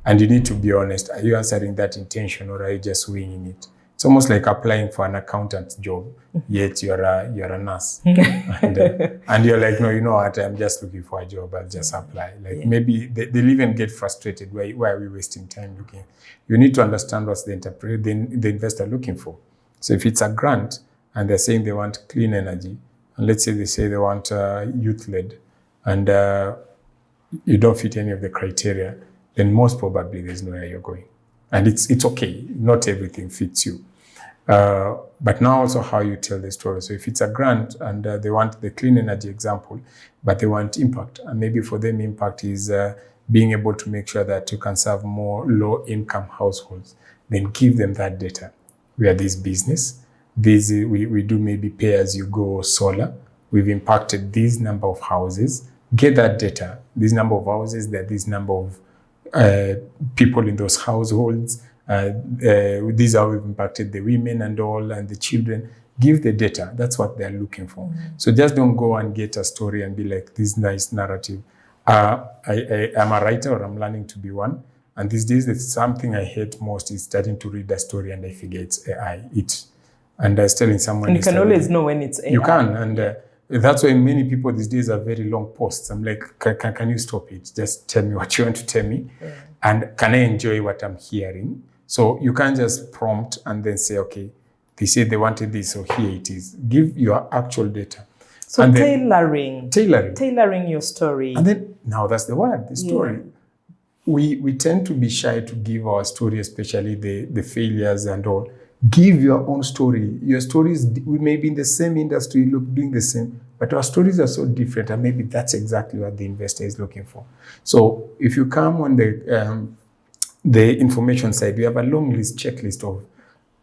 S2: And you need to be honest. Are you answering that intention, or are you just winging it? It's almost like applying for an accountant's job, yet you're a nurse. and you're like, no, you know what, I'm just looking for a job, I'll just apply. Maybe they'll even get frustrated. Why are we wasting time looking? You need to understand what's the investor looking for. So if it's a grant and they're saying they want clean energy, and let's say they want youth-led, and you don't fit any of the criteria, then most probably there's nowhere you're going. And it's okay. Not everything fits you. But now also how you tell the story. So if it's a grant and they want the clean energy example, but they want impact, and maybe for them impact is being able to make sure that you can serve more low-income households, then give them that data. We are this business. We do maybe pay-as-you-go solar. We've impacted this number of houses. Get that data. This number of houses, that this number of people in those households. These are we've impacted the women and all, and the children. Give the data. That's what they're looking for. So just don't go and get a story and be like, this nice narrative. I'm a writer, or I'm learning to be one. And these days, it's something I hate most is starting to read the story and I figure it's AI. And I was telling someone.
S1: And you can always know when it's AI.
S2: You can. And that's why many people these days are very long posts. I'm like, can you stop it? Just tell me what you want to tell me. Yeah. And can I enjoy what I'm hearing? So you can't just prompt and then say, okay, they said they wanted this, so here it is. Give your actual data.
S1: So and tailoring your story.
S2: And then, now that's the word, the story. Yeah. We tend to be shy to give our story, especially the failures and all. Give your own story. Your stories, we may be in the same industry, doing the same, but our stories are so different, and maybe that's exactly what the investor is looking for. So if you come on the information side, we have a long list, checklist of,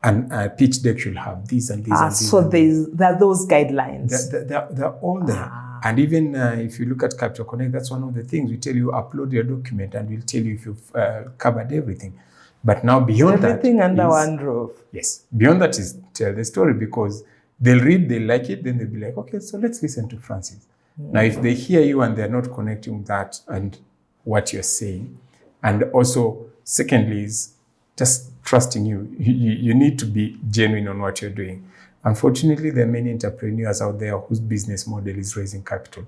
S2: and a pitch deck should have these and these and these.
S1: So there are those guidelines.
S2: They're all there. And even if you look at Capital Connect, that's one of the things. We tell you upload your document and we'll tell you if you've covered everything. But now beyond
S1: everything under one roof.
S2: Yes. Beyond that is tell the story, because they'll read, they like it, then they'll be like, okay, so let's listen to Francis. Now, if they hear you and they're not connecting that and what you're saying, and also, secondly, is just trusting you. You need to be genuine on what you're doing. Unfortunately, there are many entrepreneurs out there whose business model is raising capital.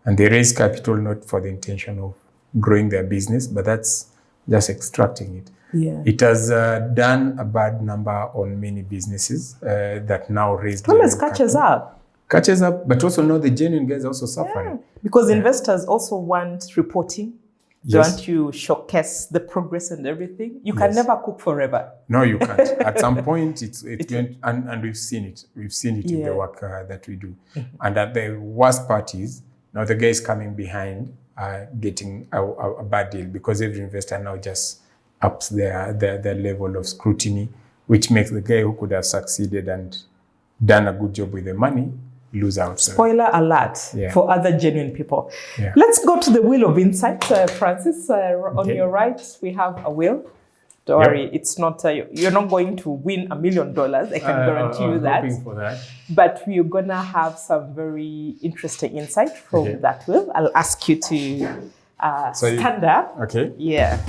S2: And they raise capital not for the intention of growing their business, but that's just extracting it.
S1: Yeah.
S2: It has done a bad number on many businesses that now raise.
S1: Always catches up.
S2: Catches up, but also now the genuine guys are also suffering.
S1: Yeah. Because investors also want reporting. They want you showcase the progress and everything. You can never cook forever.
S2: No, you can't. At some point, it's going, and we've seen it. We've seen it in the work that we do. And at the worst part is, now the guys coming behind are getting a bad deal, because every investor now just ups their level of scrutiny, which makes the guy who could have succeeded and done a good job with the money lose out.
S1: Spoiler alert for other genuine people. Yeah. Let's go to the wheel of insight, Francis. On your right, we have a wheel. Don't worry, it's not. You're not going to win $1 million. I can guarantee you that.
S2: Hoping for that.
S1: But we're gonna have some very interesting insight from that wheel. I'll ask you to stand up.
S2: Okay.
S1: Yeah.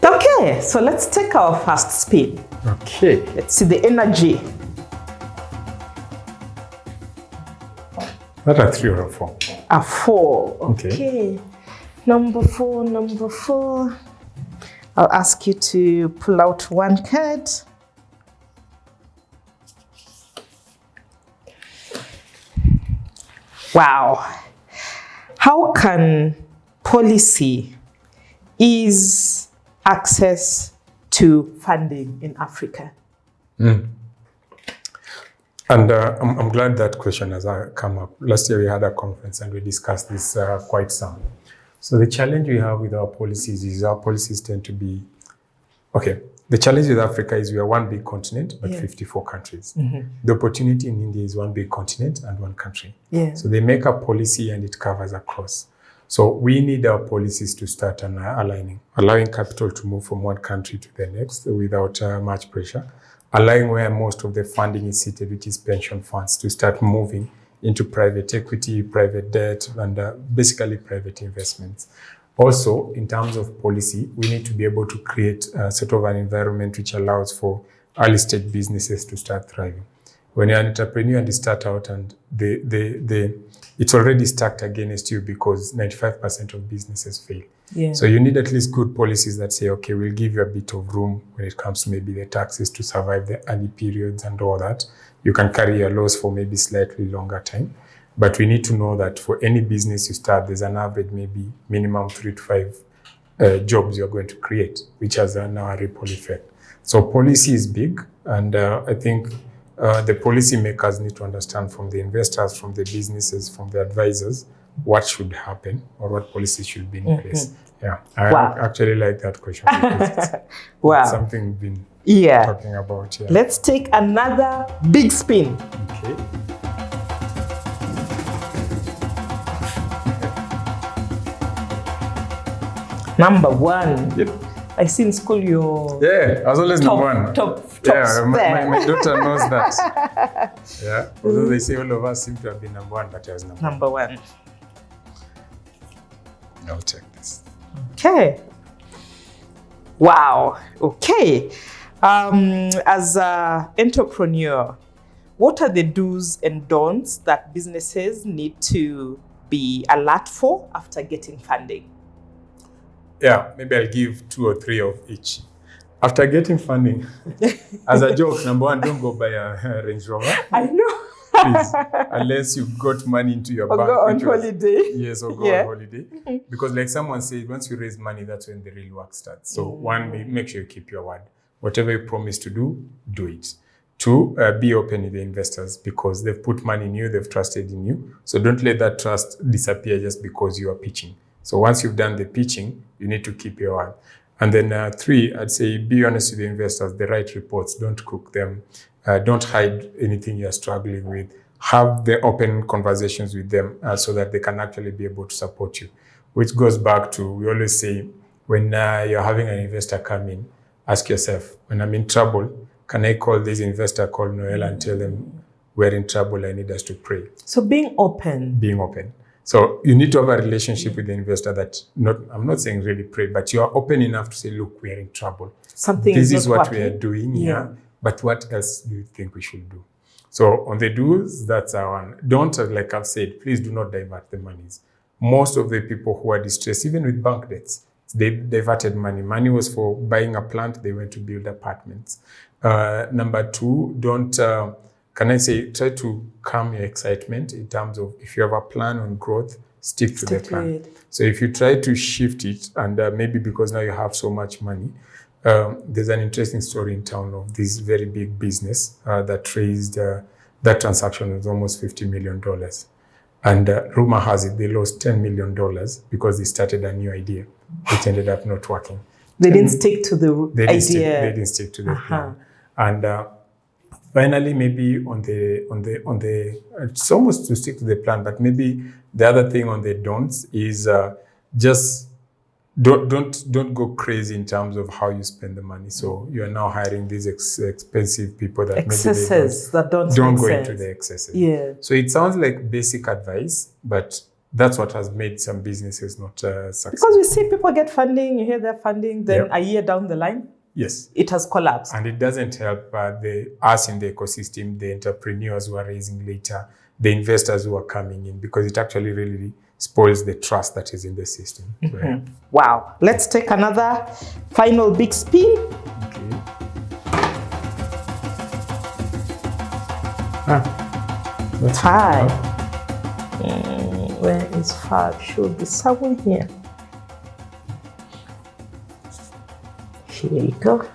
S1: Okay, so let's take our first spin.
S2: Okay.
S1: Let's see the energy.
S2: That a 3 or a 4?
S1: A 4. Okay. Number 4. I'll ask you to pull out one card. Wow. How can policy ease access to funding in Africa?
S2: And I'm glad that question has come up. Last year we had a conference and we discussed this quite some. So the challenge we have with our policies is our policies tend to be, the challenge with Africa is we are one big continent, but 54 countries. The opportunity in India is one big continent and one country. So they make a policy and it covers across. So we need our policies to start allowing capital to move from one country to the next without much pressure, allowing where most of the funding is seated, which is pension funds, to start moving into private equity, private debt, and basically private investments. Also, in terms of policy, we need to be able to create sort of an environment which allows for early stage businesses to start thriving. When you're an entrepreneur and you start out and it's already stacked against you because 95% of businesses fail. So you need at least good policies that say, okay, we'll give you a bit of room when it comes to maybe the taxes to survive the early periods and all that. You can carry your loss for maybe slightly longer time. But we need to know that for any business you start, there's an average, maybe minimum 3 to 5 jobs you're going to create, which has now a ripple effect. So policy is big. And I think the policy makers need to understand from the investors, from the businesses, from the advisors, what should happen or what policies should be in place. I actually like that question because it's something we've been talking about.
S1: Let's take another big spin.
S2: Okay.
S1: Number 1.
S2: Yep.
S1: I see in school you're...
S2: I was always number 1.
S1: Top
S2: my daughter knows that. Although they say all of us seem to have been number 1, but I was
S1: number 1.
S2: I'll take this.
S1: Okay. Wow. Okay. As an entrepreneur, what are the do's and don'ts that businesses need to be alert for after getting funding?
S2: Maybe I'll give 2 or 3 of each. After getting funding, as a joke, number 1, don't go buy a Range Rover.
S1: I know.
S2: Please, unless you got money into your bank.
S1: Or go on holiday.
S2: Yes, or go on holiday. Because like someone said, once you raise money, that's when the real work starts. So 1, make sure you keep your word. Whatever you promise to do, do it. 2, be open with the investors because they've put money in you, they've trusted in you. So don't let that trust disappear just because you are pitching. So once you've done the pitching, you need to keep your word. And then 3, I'd say be honest with the investors, the right reports, don't cook them. Don't hide anything you're struggling with. Have the open conversations with them so that they can actually be able to support you. Which goes back to, we always say, when you're having an investor come in, ask yourself, when I'm in trouble, can I call this investor called Noel and tell them we're in trouble, I need us to pray?
S1: So being open.
S2: Being open. So you need to have a relationship with the investor that, I'm not saying really pray, but you are open enough to say, look, we're in trouble. This is what we are doing, but what else do you think we should do? So on the do's, that's our one. Don't, like I've said, please do not divert the monies. Most of the people who are distressed, even with bank debts, they diverted money. Money was for buying a plant, they went to build apartments. Number 2, don't, try to calm your excitement in terms of if you have a plan on growth, stick to the plan. So if you try to shift it, and maybe because now you have so much money, there's an interesting story in town of this very big business that raised, that transaction was almost $50 million. And rumor has it they lost $10 million because they started a new idea, which ended up not working.
S1: They didn't stick to the idea.
S2: They didn't stick to the plan. And finally, maybe on the it's almost to stick to the plan, but maybe the other thing on the don'ts is just don't go crazy in terms of how you spend the money. So you are now hiring these expensive people that
S1: excesses
S2: maybe don't go into the excesses.
S1: Yeah.
S2: So it sounds like basic advice, but that's what has made some businesses not successful.
S1: Because we see people get funding, you hear they're funding, then a year down the line,
S2: yes,
S1: it has collapsed.
S2: And it doesn't help us in the ecosystem, the entrepreneurs who are raising later, the investors who are coming in, because it actually really spoils the trust that is in the system. So, yeah.
S1: Wow. Let's take another final big spin.
S2: Okay. That's
S1: Hi. Where is 5? Should be somewhere here. Here you go.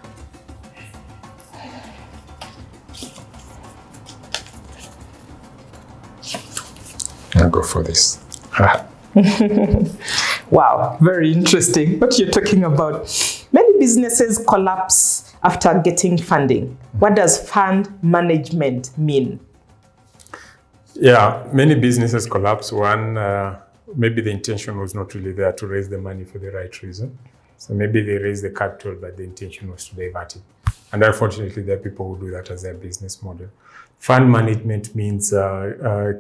S2: I'll go for this.
S1: Wow, very interesting what you're talking about. Many businesses collapse after getting funding. What does fund management mean?
S2: Yeah, many businesses collapse. One, maybe the intention was not really there to raise the money for the right reason. So maybe they raised the capital, but the intention was to divert it. And unfortunately, there are people who do that as their business model. Fund management means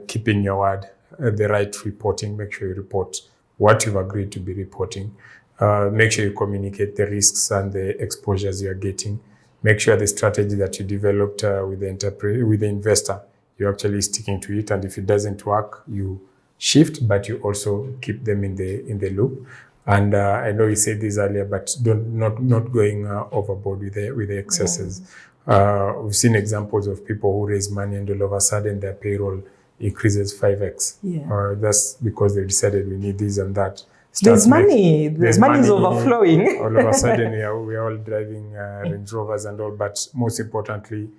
S2: keeping your word, the right reporting. Make sure you report what you've agreed to be reporting. Make sure you communicate the risks and the exposures you're getting. Make sure the strategy that you developed with the investor, you're actually sticking to it. And if it doesn't work, you shift, but you also keep them in the loop. And I know you said this earlier, but not going overboard with the excesses. We've seen examples of people who raise money and all of a sudden their payroll increases 5x.
S1: Yeah.
S2: That's because they decided we need this and that.
S1: There's money is overflowing.
S2: All of a sudden we're all driving Range Rovers and all, but most importantly,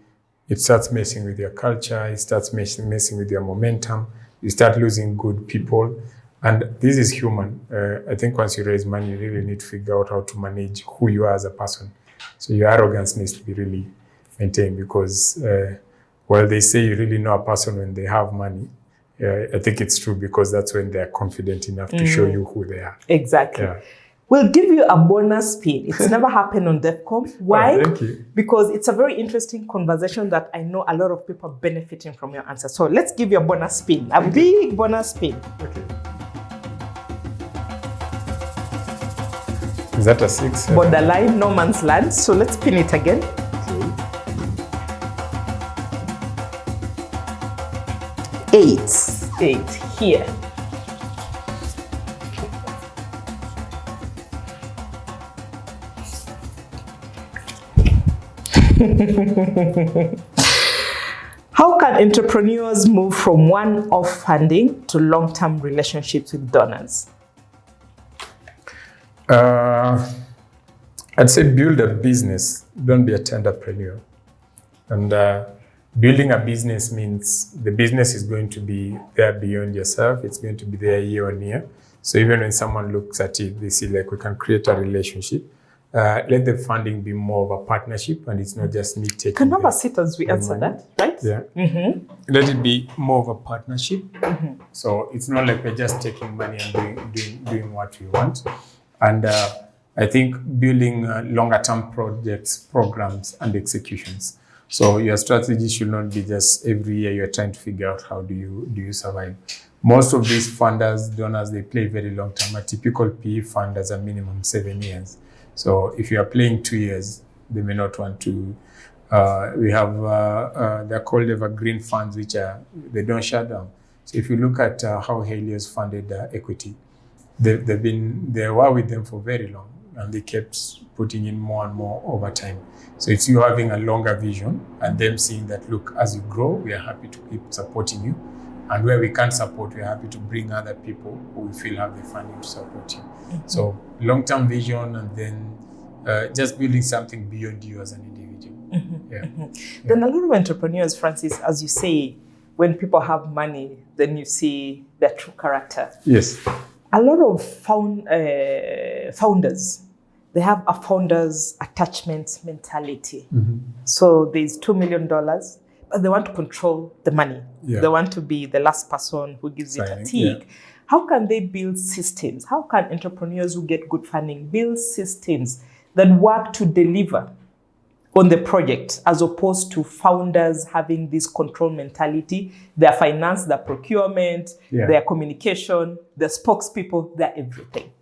S2: it starts messing with your culture, it starts messing with your momentum, you start losing good people. And this is human. I think once you raise money, you really need to figure out how to manage who you are as a person. So your arrogance needs to be really maintained, because while they say you really know a person when they have money, I think it's true, because that's when they're confident enough to show you who they are.
S1: Exactly.
S2: Yeah.
S1: We'll give you a bonus spin. It's never happened on DEFCON. Why?
S2: Oh, thank you.
S1: Because it's a very interesting conversation that I know a lot of people are benefiting from your answer. So let's give you a bonus spin, a big bonus spin.
S2: Okay. Is that a 6?
S1: Borderline, no man's land. So let's spin it again.
S2: Okay.
S1: 8 here. How can entrepreneurs move from one-off funding to long-term relationships with donors?
S2: I'd say build a business. Don't be a tenderpreneur. And building a business means the business is going to be there beyond yourself. It's going to be there year on year. So even when someone looks at it, they see like we can create a relationship. Let the funding be more of a partnership, and it's not just me taking.
S1: Can have a sit as we answer
S2: money.
S1: that, right?
S2: Yeah.
S1: Mm-hmm.
S2: Let it be more of a partnership.
S1: Mm-hmm.
S2: So it's not like we're just taking money and doing what we want. And I think building longer term projects, programs, and executions. So your strategy should not be just every year you're trying to figure out how do you survive. Most of these funders, donors, they play very long term. A typical PE fund has a minimum 7 years. So if you are playing 2 years, they may not want to. We have they're called evergreen funds, which they don't shut down. So if you look at how Helios funded equity, they were with them for very long, and they kept putting in more and more over time. So it's you having a longer vision and them seeing that, look, as you grow, we are happy to keep supporting you. And where we can't support, we're happy to bring other people who we feel have the funding to support you. Mm-hmm. So long-term vision, and then just building something beyond you as an individual.
S1: Mm-hmm.
S2: Yeah.
S1: Mm-hmm. Then a lot of entrepreneurs, Francis, as you say, when people have money, then you see their true character.
S2: Yes.
S1: A lot of founders, they have a founder's attachment mentality. So there's $2 million, but they want to control the money.
S2: Yeah.
S1: They want to be the last person who gives it a tick.
S2: Yeah.
S1: How can they build systems? How can entrepreneurs who get good funding build systems that work to deliver on the project, as opposed to founders having this control mentality? Their finance, their procurement, their communication, their spokespeople, their everything.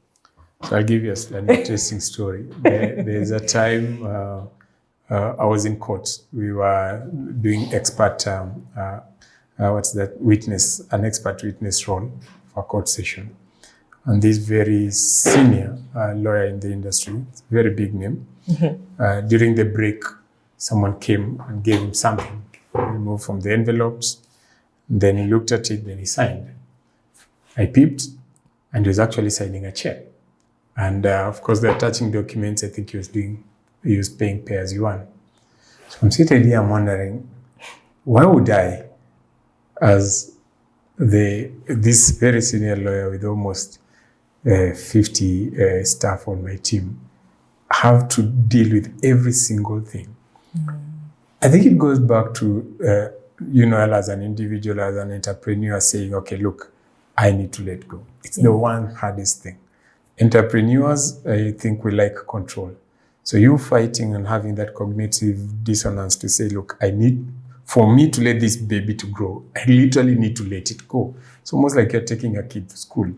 S2: So I'll give you an interesting story. There's a time I was in court. We were doing expert, an expert witness role for a court session. And this very senior lawyer in the industry, very big name, during the break, someone came and gave him something. He removed from the envelopes, then he looked at it, then he signed. I peeped, and he was actually signing a check. And of course, the attaching documents, I think he was paying pay as you want. So I'm sitting here, I'm wondering, why would I, as this very senior lawyer with almost 50 staff on my team, have to deal with every single thing? I think it goes back to, as an individual, as an entrepreneur, saying, okay, look, I need to let go. It's the one hardest thing. Entrepreneurs, I think, we like control. So you fighting and having that cognitive dissonance to say, look, for me to let this baby to grow, I literally need to let it go. It's almost like you're taking a kid to school.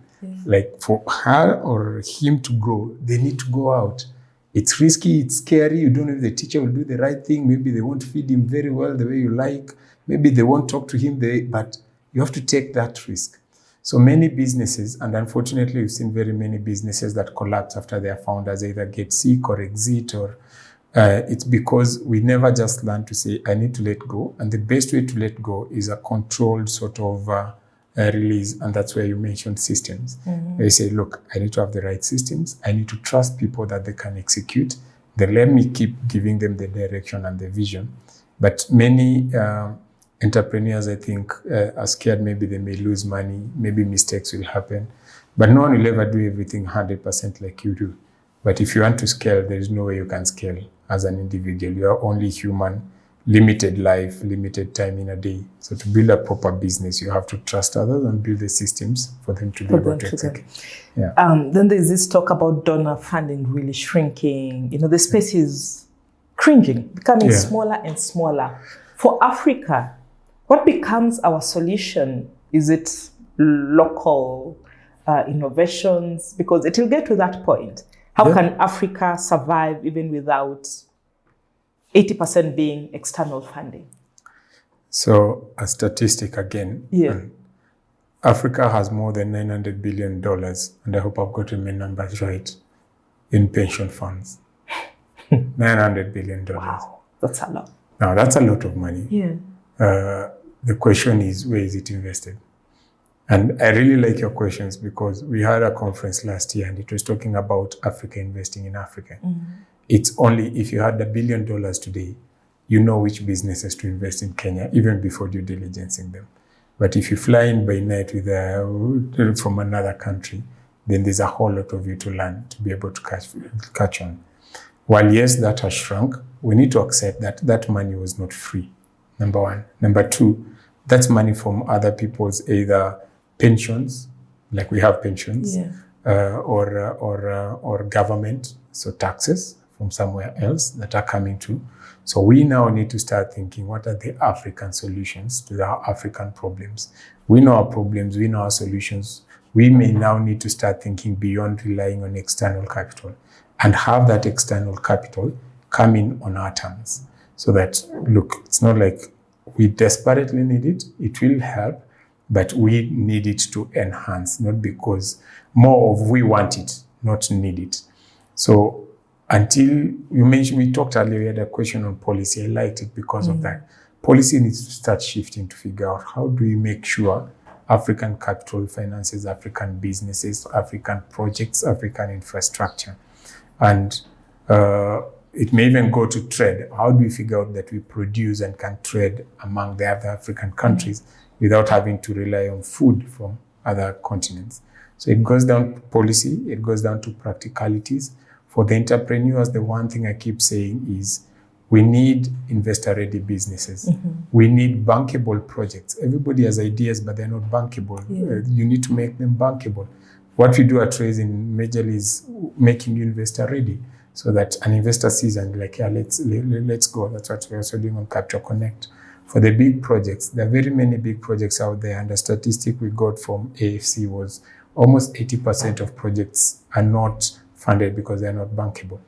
S2: Like for her or him to grow, they need to go out. It's risky, it's scary. You don't know if the teacher will do the right thing. Maybe they won't feed him very well the way you like. Maybe they won't talk to him, but you have to take that risk. So many businesses, and unfortunately we've seen very many businesses that collapse after their founders either get sick or exit, or it's because we never just learn to say, I need to let go. And the best way to let go is a controlled sort of release. And that's where you mentioned systems. Where you say, look, I need to have the right systems. I need to trust people that they can execute. Then let me keep giving them the direction and the vision. But many entrepreneurs, I think, are scared maybe they may lose money, maybe mistakes will happen. But no one will ever do everything 100% like you do. But if you want to scale, there is no way you can scale as an individual. You are only human, limited life, limited time in a day. So to build a proper business, you have to trust others and build the systems for them to be able to execute.
S1: Then there's this talk about donor funding really shrinking. The space is cringing, becoming smaller and smaller. For Africa, what becomes our solution? Is it local innovations? Because it will get to that point. How can Africa survive even without 80% being external funding?
S2: So a statistic again. Africa has more than $900 billion, and I hope I've gotten my numbers right, in pension funds. $900 billion.
S1: Wow, that's a lot.
S2: Now, that's a lot of money. The question is, where is it invested? And I really like your questions, because we had a conference last year and it was talking about Africa investing in Africa. It's only if you had $1 billion today, you know which businesses to invest in Kenya, even before due diligencing them. But if you fly in by night with from another country, then there's a whole lot of you to learn to be able to catch on. While yes, that has shrunk, we need to accept that that money was not free, number one. Number two, that's money from other people's either pensions, like we have pensions, or government, so taxes from somewhere else that are coming to. So we now need to start thinking, what are the African solutions to our African problems? We know our problems, we know our solutions. We may now need to start thinking beyond relying on external capital and have that external capital come in on our terms. So that, look, it's not like we desperately need it, it will help, but we need it to enhance, not because more of we want it, not need it. So until you mentioned, we talked earlier, we had a question on policy. I liked it because of that. Policy needs to start shifting to figure out how do we make sure African capital finances African businesses, African projects, African infrastructure. And it may even go to trade. How do we figure out that we produce and can trade among the other African countries without having to rely on food from other continents. So it goes down to policy, it goes down to practicalities. For the entrepreneurs, the one thing I keep saying is we need investor-ready businesses. We need bankable projects. Everybody has ideas, but they're not bankable. You need to make them bankable. What we do at Raisin majorly is making you investor-ready, so that an investor sees and like, yeah, let's go. That's what we're also doing on Capital Connect. For the big projects, there are very many big projects out there, and the statistic we got from AFC was almost 80% of projects are not funded because they're not bankable.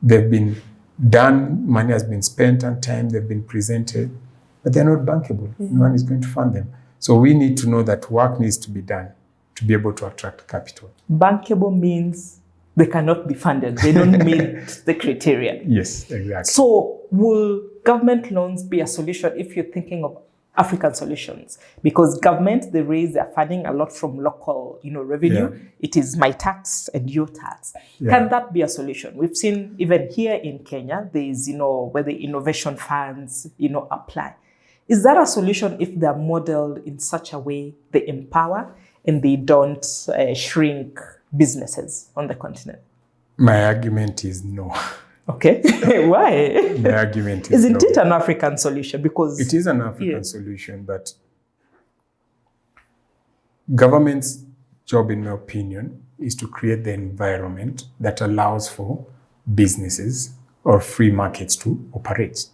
S2: They've been done, money has been spent on time, they've been presented, but they're not bankable. No one is going to fund them. So we need to know that work needs to be done to be able to attract capital.
S1: Bankable means they cannot be funded. They don't meet the criteria.
S2: Yes, exactly.
S1: So will government loans be a solution if you're thinking of African solutions? Because government, they raise their funding a lot from local, revenue. Yeah. It is my tax and your tax. Yeah. Can that be a solution? We've seen even here in Kenya, there is, where the innovation funds, apply. Is that a solution if they're modeled in such a way they empower and they don't shrink businesses on the continent?
S2: My argument is no.
S1: Okay. Why?
S2: My argument is
S1: Isn't it an African solution? Because
S2: it is an African solution, but government's job, in my opinion, is to create the environment that allows for businesses or free markets to operate.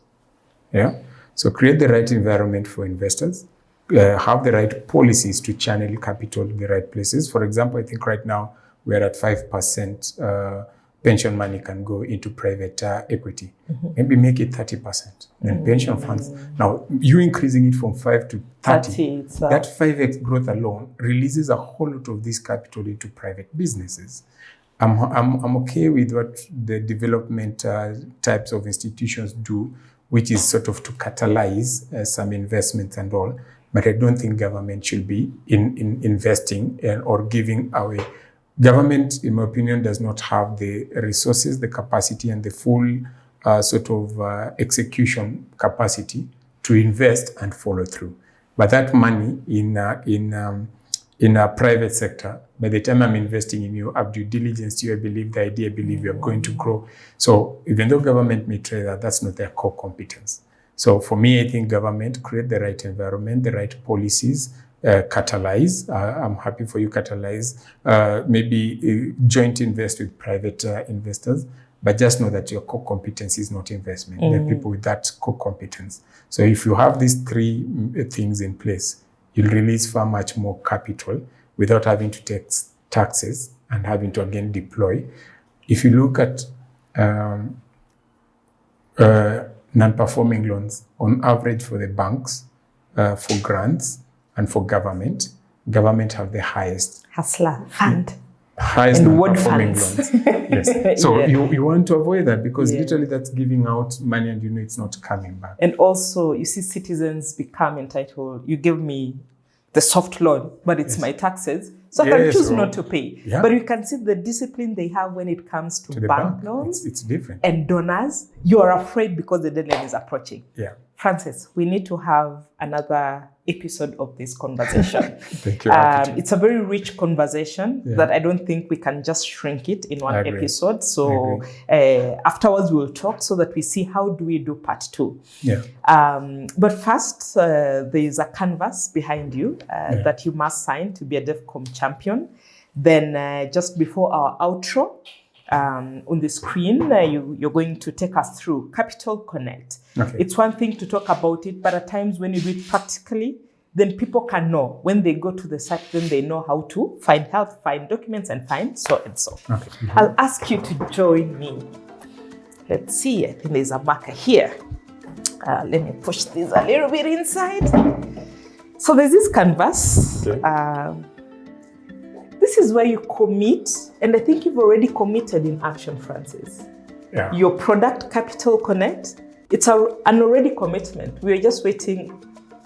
S2: Yeah. So create the right environment for investors, have the right policies to channel capital in the right places. For example, I think right now we're at 5%. Pension money can go into private equity. Maybe make it 30%. Then pension funds. Now, you increasing it from 5 to 30, that 5x growth alone releases a whole lot of this capital into private businesses. I'm okay with what the development types of institutions do, which is sort of to catalyze some investments and all. But I don't think government should be investing or giving away. Government, in my opinion, does not have the resources, the capacity, and the full execution capacity to invest and follow through. But that money in a private sector, by the time I'm investing in you, I have due diligence to you, I believe the idea, I believe you're going to grow. So even though government may try that, that's not their core competence. So for me, I think government create the right environment, the right policies, catalyze. I'm happy for you, catalyze. Maybe joint invest with private investors, but just know that your core competence is not investment. There are people with that core competence. So if you have these three things in place, you'll release far much more capital without having to take taxes and having to again deploy. If you look at non-performing loans, on average for the banks, for grants, and for government have the highest
S1: Hustler Fund.
S2: Highest
S1: and
S2: non-performing loans. Yes. So
S1: Yeah.
S2: you want to avoid that because literally that's giving out money and it's not coming back.
S1: And also, you see citizens become entitled. You give me the soft loan, but it's my taxes. So I can choose not to pay.
S2: Yeah.
S1: But you can see the discipline they have when it comes to
S2: the
S1: bank loans.
S2: It's different.
S1: And donors. You are afraid because the deadline is approaching.
S2: Yeah.
S1: Francis, we need to have another episode of this conversation.
S2: Thank you.
S1: It's a very rich conversation that I don't think we can just shrink it in one episode. So afterwards we'll talk so that we see how do we do part 2.
S2: Yeah.
S1: But first, there is a canvas behind you that you must sign to be a DevCom champion. Then just before our outro, on the screen, you're going to take us through Capital Connect.
S2: Okay.
S1: It's one thing to talk about it, but at times when you do it practically, then people can know. When they go to the site, then they know how to find help, find documents, and find so and so. Okay. I'll ask you to join me. Let's see, I think there's a marker here. Let me push this a little bit inside. So there's this canvas. Okay. This is where you commit, and I think you've already committed in action, Francis.
S2: Yeah.
S1: Your product, Capital Connect, it's an already commitment. We're just waiting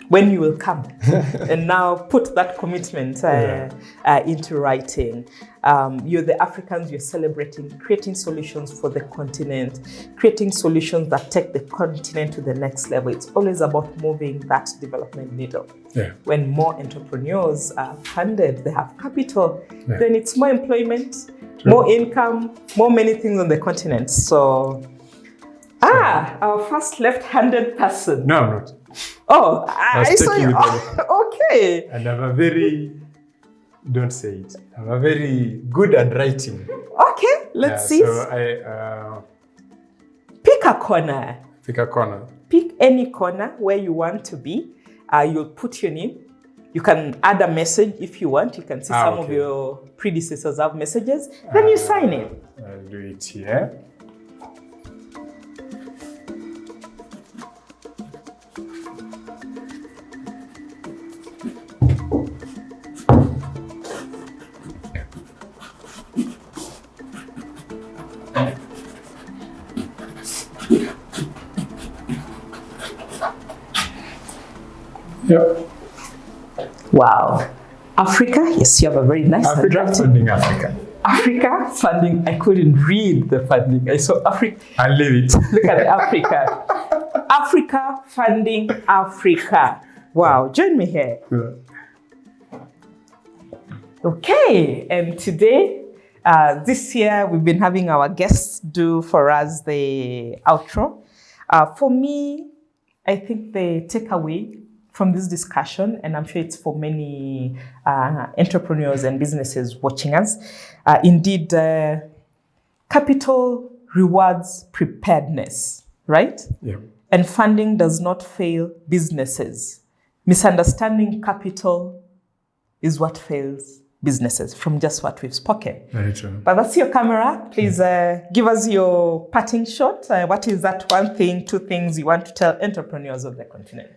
S1: when you will come. And now put that commitment into writing. You're the Africans, you're celebrating, creating solutions for the continent, creating solutions that take the continent to the next level. It's always about moving that development needle.
S2: Yeah.
S1: When more entrepreneurs are funded, they have capital, then it's more employment, more income, more many things on the continent. So, our first left-handed person.
S2: No, I'm not.
S1: Oh, I saw you. Okay.
S2: And I'm a very, don't say it, I'm a very good at writing.
S1: Okay, let's see.
S2: So
S1: pick a corner.
S2: Pick a corner.
S1: Pick any corner where you want to be. You'll put your name. You can add a message if you want. You can see some of your predecessors have messages. Then you sign it.
S2: I'll do it here. Yep.
S1: Wow. Africa, yes, you have a very nice
S2: Africa funding Africa.
S1: Africa funding, I couldn't read the funding. I saw Africa.
S2: I'll leave it.
S1: Look at the Africa. Africa funding Africa. Wow, join me here.
S2: Yeah.
S1: Okay, and today, this year, we've been having our guests do for us the outro. For me, I think the takeaway from this discussion, and I'm sure it's for many entrepreneurs and businesses watching us, indeed, capital rewards preparedness, right?
S2: Yeah.
S1: And funding does not fail businesses. Misunderstanding capital is what fails businesses, from just what we've spoken.
S2: Very true.
S1: But that's your camera. Please give us your parting shot. What is that one thing, two things you want to tell entrepreneurs of the continent?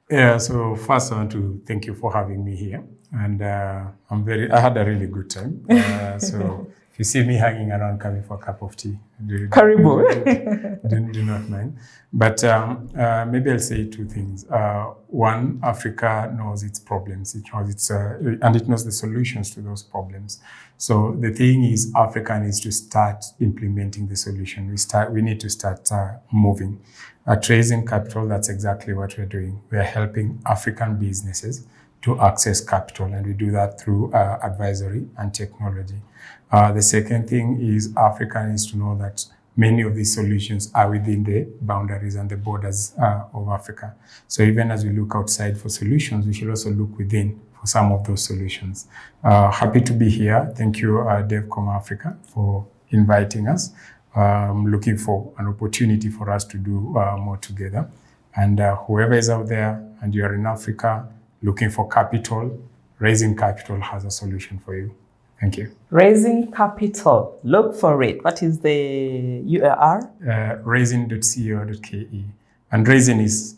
S2: Yeah, so first I want to thank you for having me here. And I had a really good time. So if you see me hanging around coming for a cup of tea, do not mind. But maybe I'll say two things. One, Africa knows its problems. It knows and it knows the solutions to those problems. So the thing is, Africa needs to start implementing the solution. We need to start moving. At Raisin Capital, that's exactly what we're doing. We're helping African businesses to access capital, and we do that through advisory and technology. The second thing is Africa needs to know that many of these solutions are within the boundaries and the borders of Africa. So even as we look outside for solutions, we should also look within for some of those solutions. Happy to be here. Thank you, DevCom Africa, for inviting us. Looking for an opportunity for us to do more together. And whoever is out there and you're in Africa looking for capital, Raisin Capital has a solution for you. Thank you.
S1: Raisin Capital, look for it. What is the URL?
S2: Raisin.co.ke. And Raisin is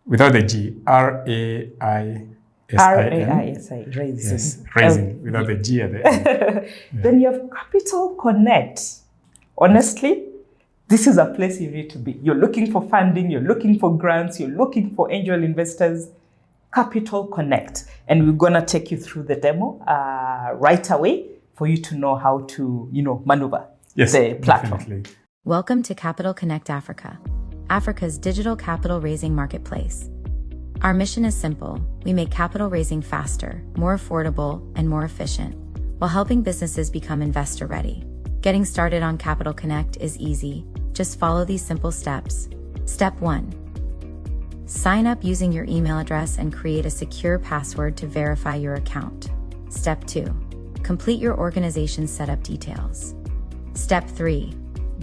S2: without the G, R-A-I-S-I-N.
S1: R-A-I-S-I, Raisin.
S2: Yes, Raisin, without the G at the end.
S1: Yeah. Then you have Capital Connect. Honestly, this is a place you need to be. You're looking for funding, you're looking for grants, you're looking for angel investors. Capital Connect. And we're going to take you through the demo right away for you to know how to, maneuver the platform.
S2: Definitely.
S3: Welcome to Capital Connect Africa, Africa's digital capital raising marketplace. Our mission is simple. We make capital raising faster, more affordable, and more efficient, while helping businesses become investor ready. Getting started on Capital Connect is easy. Just follow these simple steps. Step 1. Sign up using your email address and create a secure password to verify your account. Step 2. Complete your organization's setup details. Step 3.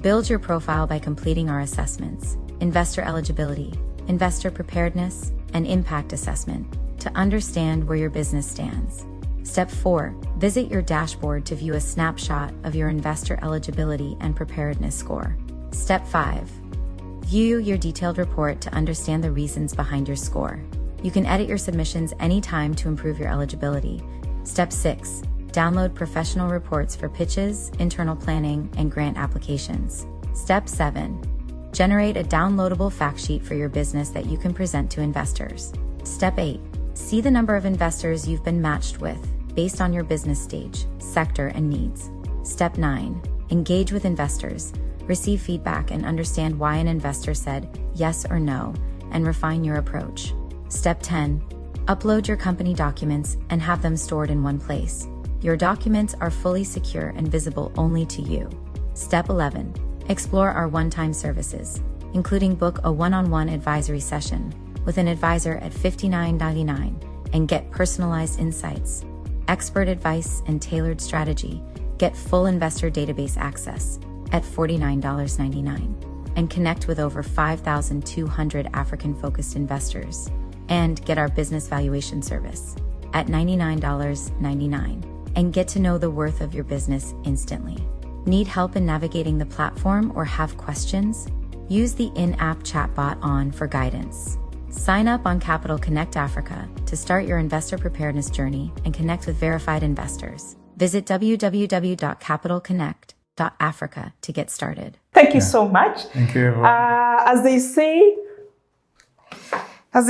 S3: Build your profile by completing our assessments: investor eligibility, investor preparedness, and impact assessment to understand where your business stands. Step 4. Visit your dashboard to view a snapshot of your investor eligibility and preparedness score. Step 5. View your detailed report to understand the reasons behind your score. You can edit your submissions anytime to improve your eligibility. Step 6. Download professional reports for pitches, internal planning, and grant applications. Step 7. Generate a downloadable fact sheet for your business that you can present to investors. Step 8. See the number of investors you've been matched with based on your business stage, sector, and needs. Step 9. Engage with investors. Receive feedback and understand why an investor said yes or no, and refine your approach. Step 10. Upload your company documents and have them stored in one place. Your documents are fully secure and visible only to you. Step 11. Explore our one-time services, including book a one-on-one advisory session with an advisor at $59.99 and get personalized insights, expert advice, and tailored strategy. Get full investor database access at $49.99 and connect with over 5,200 African-focused investors, and get our business valuation service at $99.99 and get to know the worth of your business instantly. Need help in navigating the platform or have questions? Use the in-app chatbot on for guidance. Sign up on Capital Connect Africa to start your investor preparedness journey and connect with verified investors. Visit www.capitalconnect.africa to get started.
S1: Thank you so much.
S2: Thank you, everyone.
S1: As they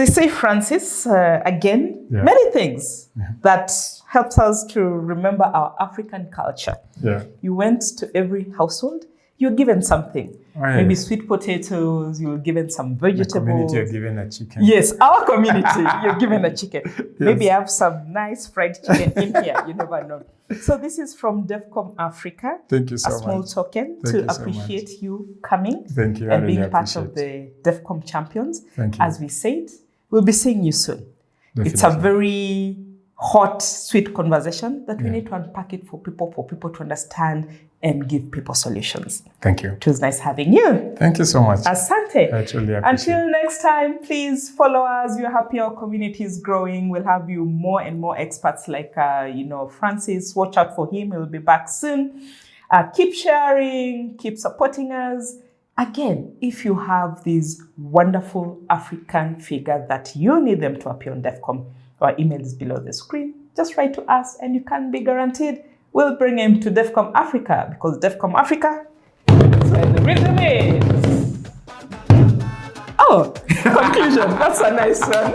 S1: say, Francis, again, many things that helps us to remember our African culture.
S2: Yeah.
S1: You went to every household, you're given something.
S2: Right.
S1: Maybe sweet potatoes, you're given some vegetables.
S2: The community are given a chicken.
S1: Yes, our community, you're given a chicken. Yes. Maybe have some nice fried chicken in here, you never know. So this is from DEFCON Africa.
S2: Thank you so much.
S1: A small token
S2: Thank
S1: to
S2: you so
S1: appreciate
S2: much.
S1: you coming.
S2: Thank you.
S1: And
S2: I really
S1: being part of
S2: appreciate.
S1: the DEFCON champions.
S2: Thank you.
S1: As we said, we'll be seeing you soon.
S2: Definitely.
S1: It's a very hot, sweet conversation that we need to unpack it for people to understand and give people solutions.
S2: Thank you.
S1: It was nice having you.
S2: Thank you so much.
S1: Asante.
S2: I truly appreciate
S1: Until next time, please follow us. We're happy our community is growing. We'll have you more and more experts like, Francis. Watch out for him. He'll be back soon. Keep sharing, keep supporting us. Again, if you have these wonderful African figures that you need them to appear on DEFCON, our email is below the screen. Just write to us and you can be guaranteed we'll bring him to DEFCON Africa, because DEFCON Africa is where the rhythm is. Oh, conclusion. That's a nice one.